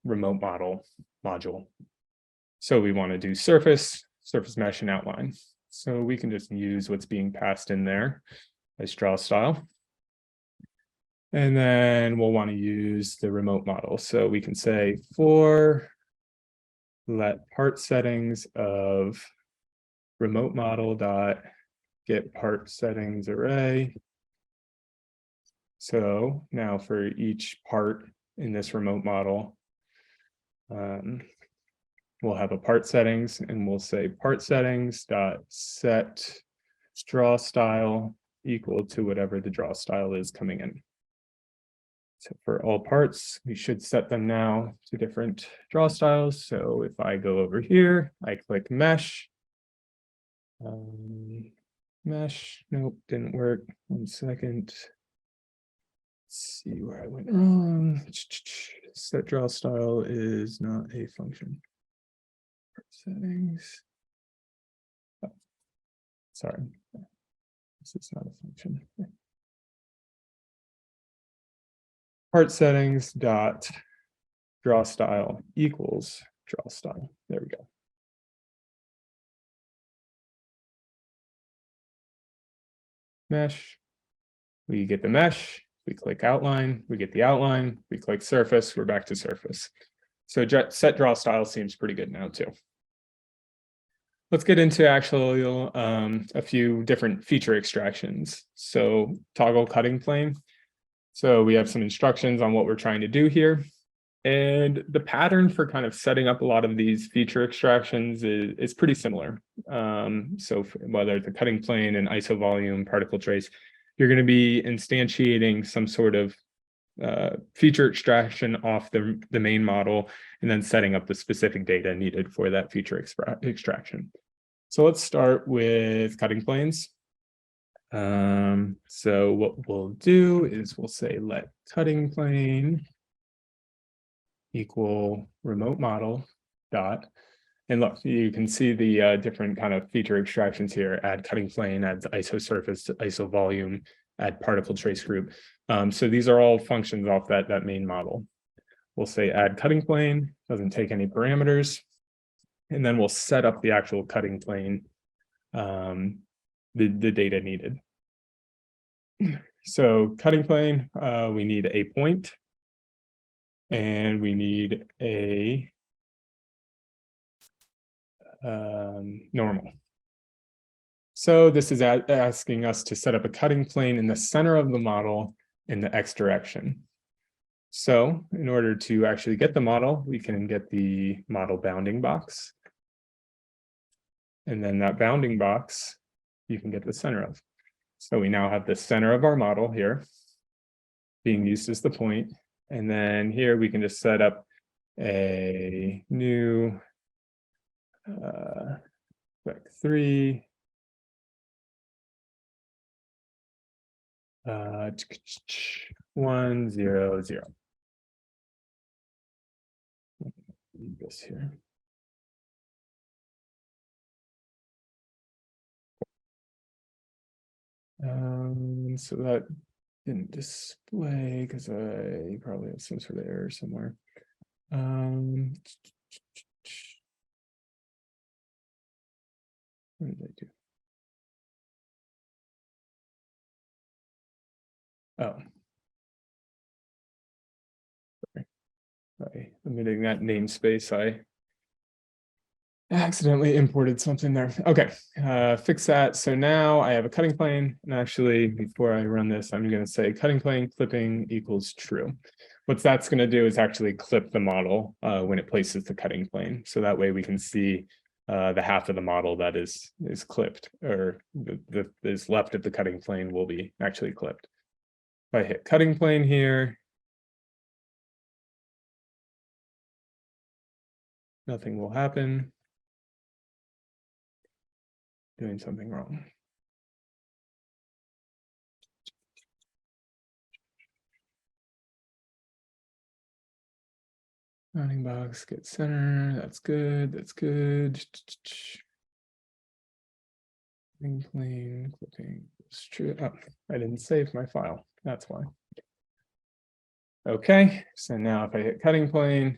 remote model module. So we want to do surface, surface mesh, and outline. So we can just use what's being passed in there as draw style. And then we'll want to use the remote model. So we can say for let part settings of remote model dot get part settings array. So now for each part in this remote model, we'll have a part settings, and we'll say part settings dot set draw style equal to whatever the draw style is coming in. So for all parts, we should set them now to different draw styles. So if I go over here, I click mesh. Mesh, nope, didn't work. 1 second. Let's see where I went wrong. Set draw style is not a function. Settings. Oh, sorry, this is not a function. Part settings dot draw style equals draw style. There we go. Mesh, we get the mesh, we click outline, we get the outline, we click surface, we're back to surface. So set draw style seems pretty good now too. Let's get into actually a few different feature extractions. So toggle cutting plane. So we have some instructions on what we're trying to do here. And the pattern for kind of setting up a lot of these feature extractions is pretty similar. So whether it's a cutting plane, an iso volume, particle trace, you're going to be instantiating some sort of feature extraction off the main model, and then setting up the specific data needed for that feature extraction. So let's start with cutting planes. So what we'll do is we'll say let cutting plane equal remote model dot. And look, you can see the different kind of feature extractions here: add cutting plane, add iso surface, iso volume, add particle trace group. So these are all functions off that main model. We'll say add cutting plane, doesn't take any parameters. And then we'll set up the actual cutting plane, the data needed. So cutting plane, we need a point, and we need a normal. So this is asking us to set up a cutting plane in the center of the model in the X direction. So in order to actually get the model, we can get the model bounding box. And then that bounding box, you can get the center of. So we now have the center of our model here being used as the point. And then here we can just set up a new like 3 1 0 0. This here. So that didn't display because I probably have some sort of error somewhere. What did I do? Oh. Sorry. By omitting that namespace, I accidentally imported something there. Okay, fix that. So now I have a cutting plane, and actually before I run this, I'm going to say cutting plane clipping equals true. What that's going to do is actually clip the model when it places the cutting plane. So that way we can see the half of the model that is clipped, or the is left of the cutting plane will be actually clipped. If I hit cutting plane here, nothing will happen. Doing something wrong. Bounding box, get center. That's good. That's good. Plane clipping. It's true. Oh, I didn't save my file. That's why. Okay, so now if I hit cutting plane,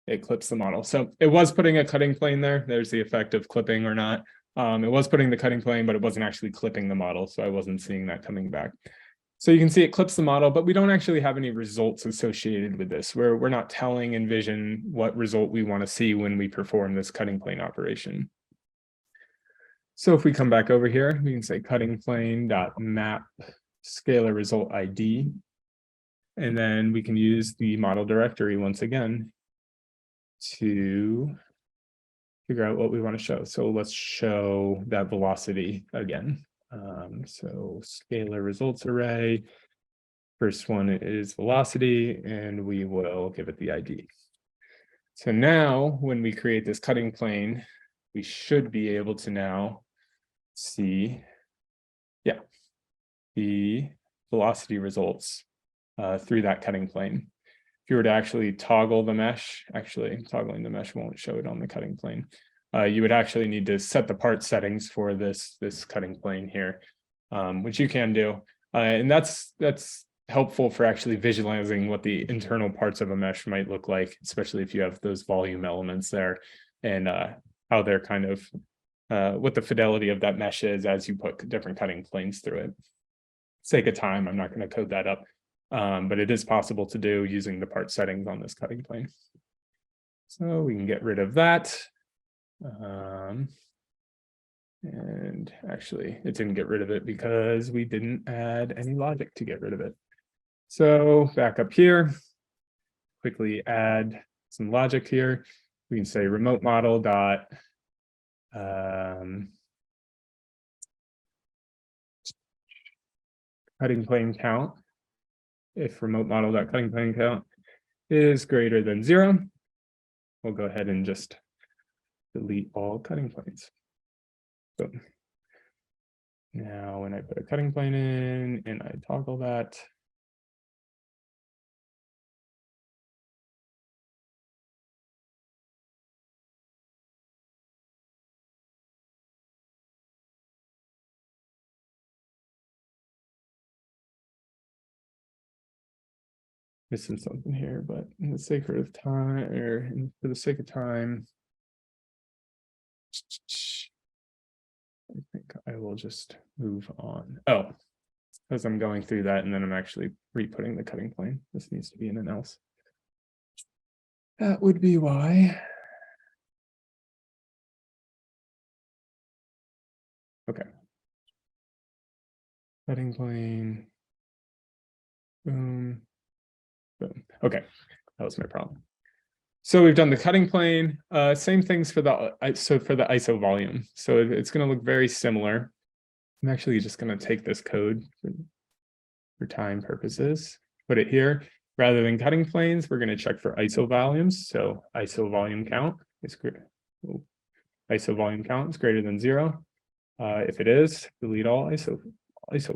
it clips the model. So it was putting a cutting plane there. There's the effect of clipping or not. It was putting the cutting plane, but it wasn't actually clipping the model. So I wasn't seeing that coming back. So you can see it clips the model, but we don't actually have any results associated with this. We're not telling Envision what result we want to see when we perform this cutting plane operation. So if we come back over here, we can say cutting plane dot map scalar result ID. And then we can use the model directory once again to figure out what we want to show. So let's show that velocity again. So scalar results array. First one is velocity, and we will give it the ID. So now when we create this cutting plane, we should be able to now see, the velocity results through that cutting plane. If you were to actually toggle the mesh, actually toggling the mesh won't show it on the cutting plane. You would actually need to set the part settings for this cutting plane here, which you can do. And that's helpful for actually visualizing what the internal parts of a mesh might look like, especially if you have those volume elements there, and how they're kind of what the fidelity of that mesh is as you put different cutting planes through it. Sake of time, I'm not going to code that up, but it is possible to do using the part settings on this cutting plane. So we can get rid of that. And actually, it didn't get rid of it because we didn't add any logic to get rid of it. So back up here, quickly add some logic here. We can say remote model dot cutting plane count. If remote model dot cutting plane count is greater than 0, we'll go ahead and just delete all cutting planes. So now when I put a cutting plane in and I toggle that, missing something here, but in the sake of time, or for the sake of time, I think I will just move on. Oh, because I'm going through that and then I'm actually re-putting the cutting plane. This needs to be in an else. That would be why. Okay. Cutting plane. Boom. Boom. Okay, that was my problem. So we've done the cutting plane. Same things for the ISO volume. So it's going to look very similar. I'm actually just going to take this code for time purposes, put it here. Rather than cutting planes, we're going to check for ISO volumes. So ISO volume count is greater. ISO volume count is greater than 0. If it is, delete all ISO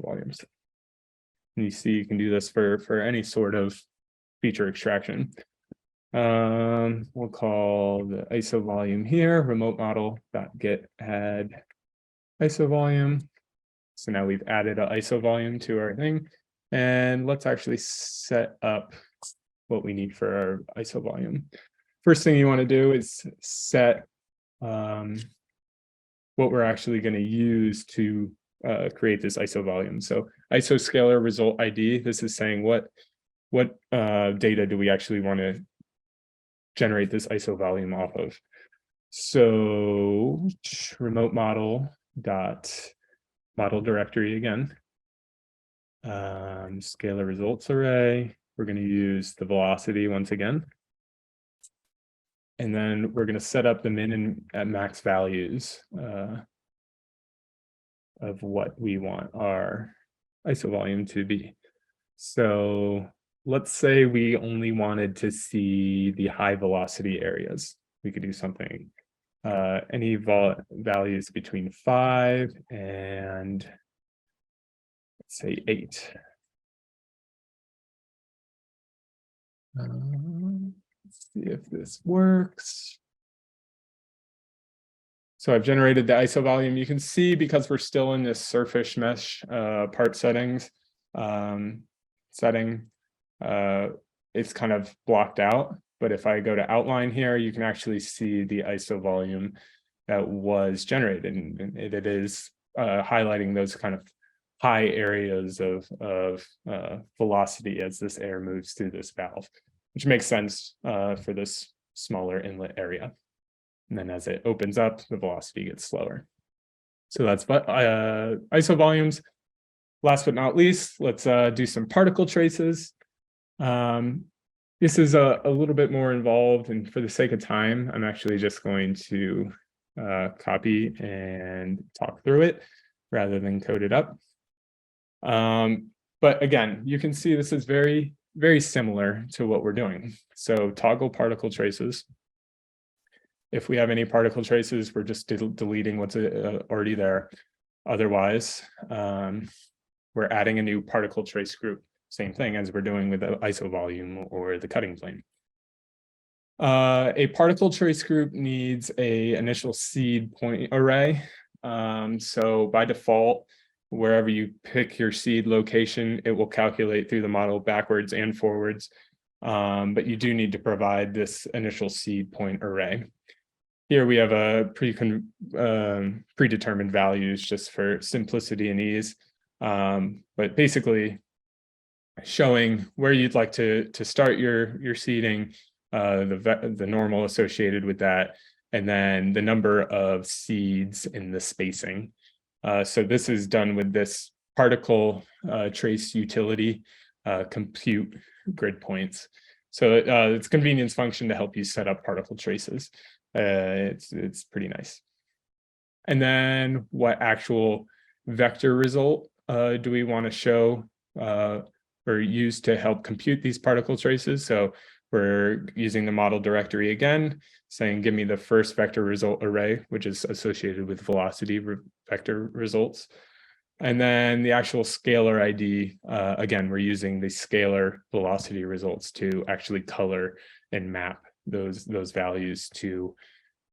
volumes. And you see you can do this for any sort of feature extraction. We'll call the ISO volume here remote model .get add ISO volume. So now we've added an ISO volume to our thing, and let's actually set up what we need for our ISO volume. First thing you want to do is set what we're actually going to use to create this ISO volume. So ISO scalar result ID. This is saying what data do we actually want to generate this ISO volume off of. So remote model dot model directory again. Scalar results array. We're going to use the velocity once again. And then we're going to set up the min and max values of what we want our ISO volume to be. So let's say we only wanted to see the high velocity areas. We could do something, any values between 5 and let's say 8. Let's see if this works. So I've generated the ISO volume. You can see because we're still in this surface mesh part settings setting, it's kind of blocked out. But if I go to outline here, you can actually see the ISO volume that was generated, and it is highlighting those kind of high areas of velocity as this air moves through this valve, which makes sense for this smaller inlet area. And then as it opens up, the velocity gets slower. So that's ISO volumes. Last but not least, let's do some particle traces. This is a little bit more involved, and for the sake of time, I'm actually just going to copy and talk through it rather than code it up. But again, you can see this is very, very similar to what we're doing. So toggle particle traces. If we have any particle traces, we're just deleting what's already there. Otherwise, we're adding a new particle trace group. Same thing as we're doing with the ISO volume or the cutting plane. A particle trace group needs an initial seed point array. So by default, wherever you pick your seed location, it will calculate through the model backwards and forwards. But you do need to provide this initial seed point array. Here we have a predetermined values just for simplicity and ease. But basically showing where you'd like to start your seeding, the normal associated with that, and then the number of seeds in the spacing. So this is done with this particle trace utility, compute grid points. So it's a convenience function to help you set up particle traces. It's pretty nice. And then what actual vector result do we want to show or use to help compute these particle traces? So we're using the model directory again, saying give me the first vector result array, which is associated with velocity vector results. And then the actual scalar ID, again, we're using the scalar velocity results to actually color and map those values to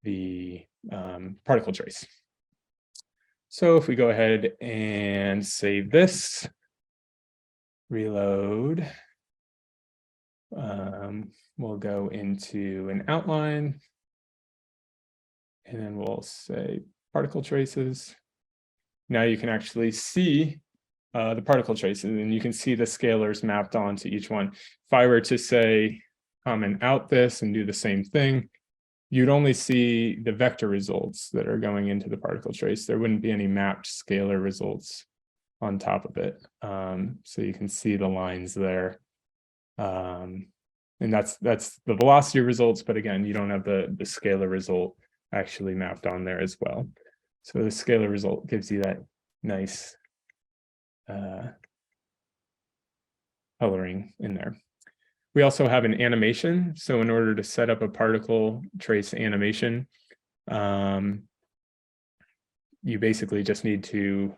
the particle trace. So if we go ahead and save this, reload, we'll go into an outline, and then we'll say particle traces. Now you can actually see the particle traces, and you can see the scalars mapped onto each one. If I were to say comment out this and do the same thing, you'd only see the vector results that are going into the particle trace. There wouldn't be any mapped scalar results on top of it. So you can see the lines there. And that's the velocity results, but again, you don't have the scalar result actually mapped on there as well. So the scalar result gives you that nice coloring in there. We also have an animation. So in order to set up a particle trace animation, you basically just need to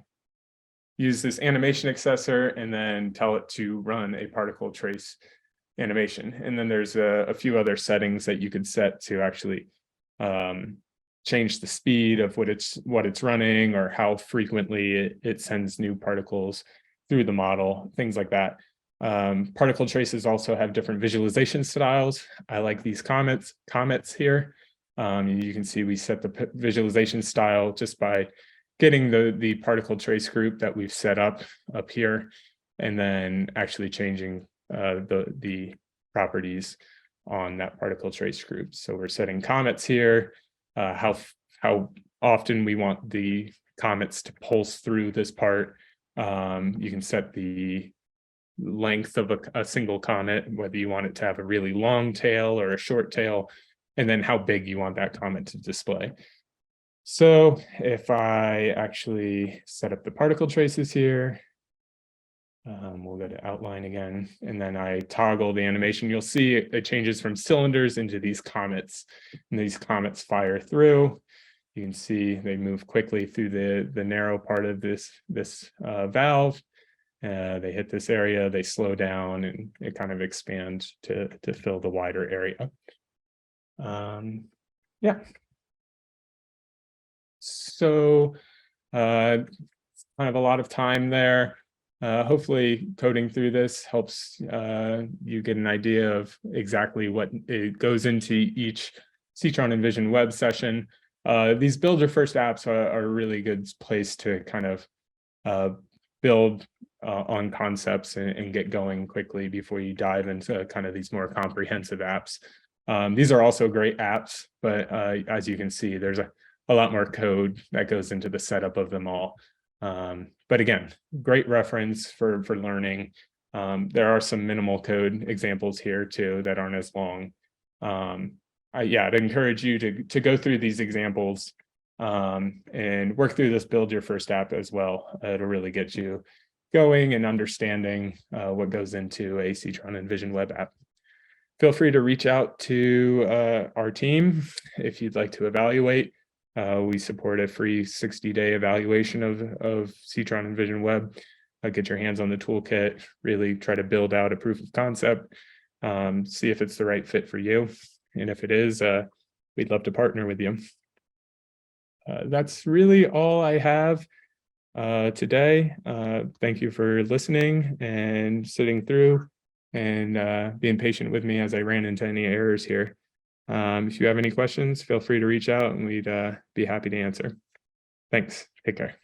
use this animation accessor and then tell it to run a particle trace animation. And then there's a few other settings that you could set to actually change the speed of what it's running, or how frequently it sends new particles through the model, things like that. Particle traces also have different visualization styles. I like these comets here. You can see we set the visualization style just by getting the particle trace group that we've set up here, and then actually changing the properties on that particle trace group. So we're setting comets here, how often we want the comets to pulse through this part. You can set the length of a single comet, whether you want it to have a really long tail or a short tail, and then how big you want that comet to display. So if I actually set up the particle traces here, we'll go to outline again, and then I toggle the animation, you'll see it changes from cylinders into these comets, and these comets fire through. You can see they move quickly through the narrow part of this valve. They hit this area, they slow down, and it kind of expands to fill the wider area. Yeah. So kind of a lot of time there. Hopefully coding through this helps you get an idea of exactly what it goes into each CEETRON Envision web session. These build your first apps are a really good place to kind of build on concepts and get going quickly before you dive into kind of these more comprehensive apps. These are also great apps, but as you can see, there's a lot more code that goes into the setup of them all. But again, great reference for learning. There are some minimal code examples here too that aren't as long. Yeah, I'd encourage you to go through these examples and work through this build your first app as well. It'll really get you going and understanding what goes into a CEETRON Envision web app. Feel free to reach out to our team if you'd like to evaluate. We support a free 60-day evaluation of CEETRON Envision Web. Get your hands on the toolkit, really try to build out a proof of concept, see if it's the right fit for you. And if it is, we'd love to partner with you. That's really all I have today. Thank you for listening and sitting through and being patient with me as I ran into any errors here. If you have any questions, feel free to reach out and we'd be happy to answer. Thanks. Take care.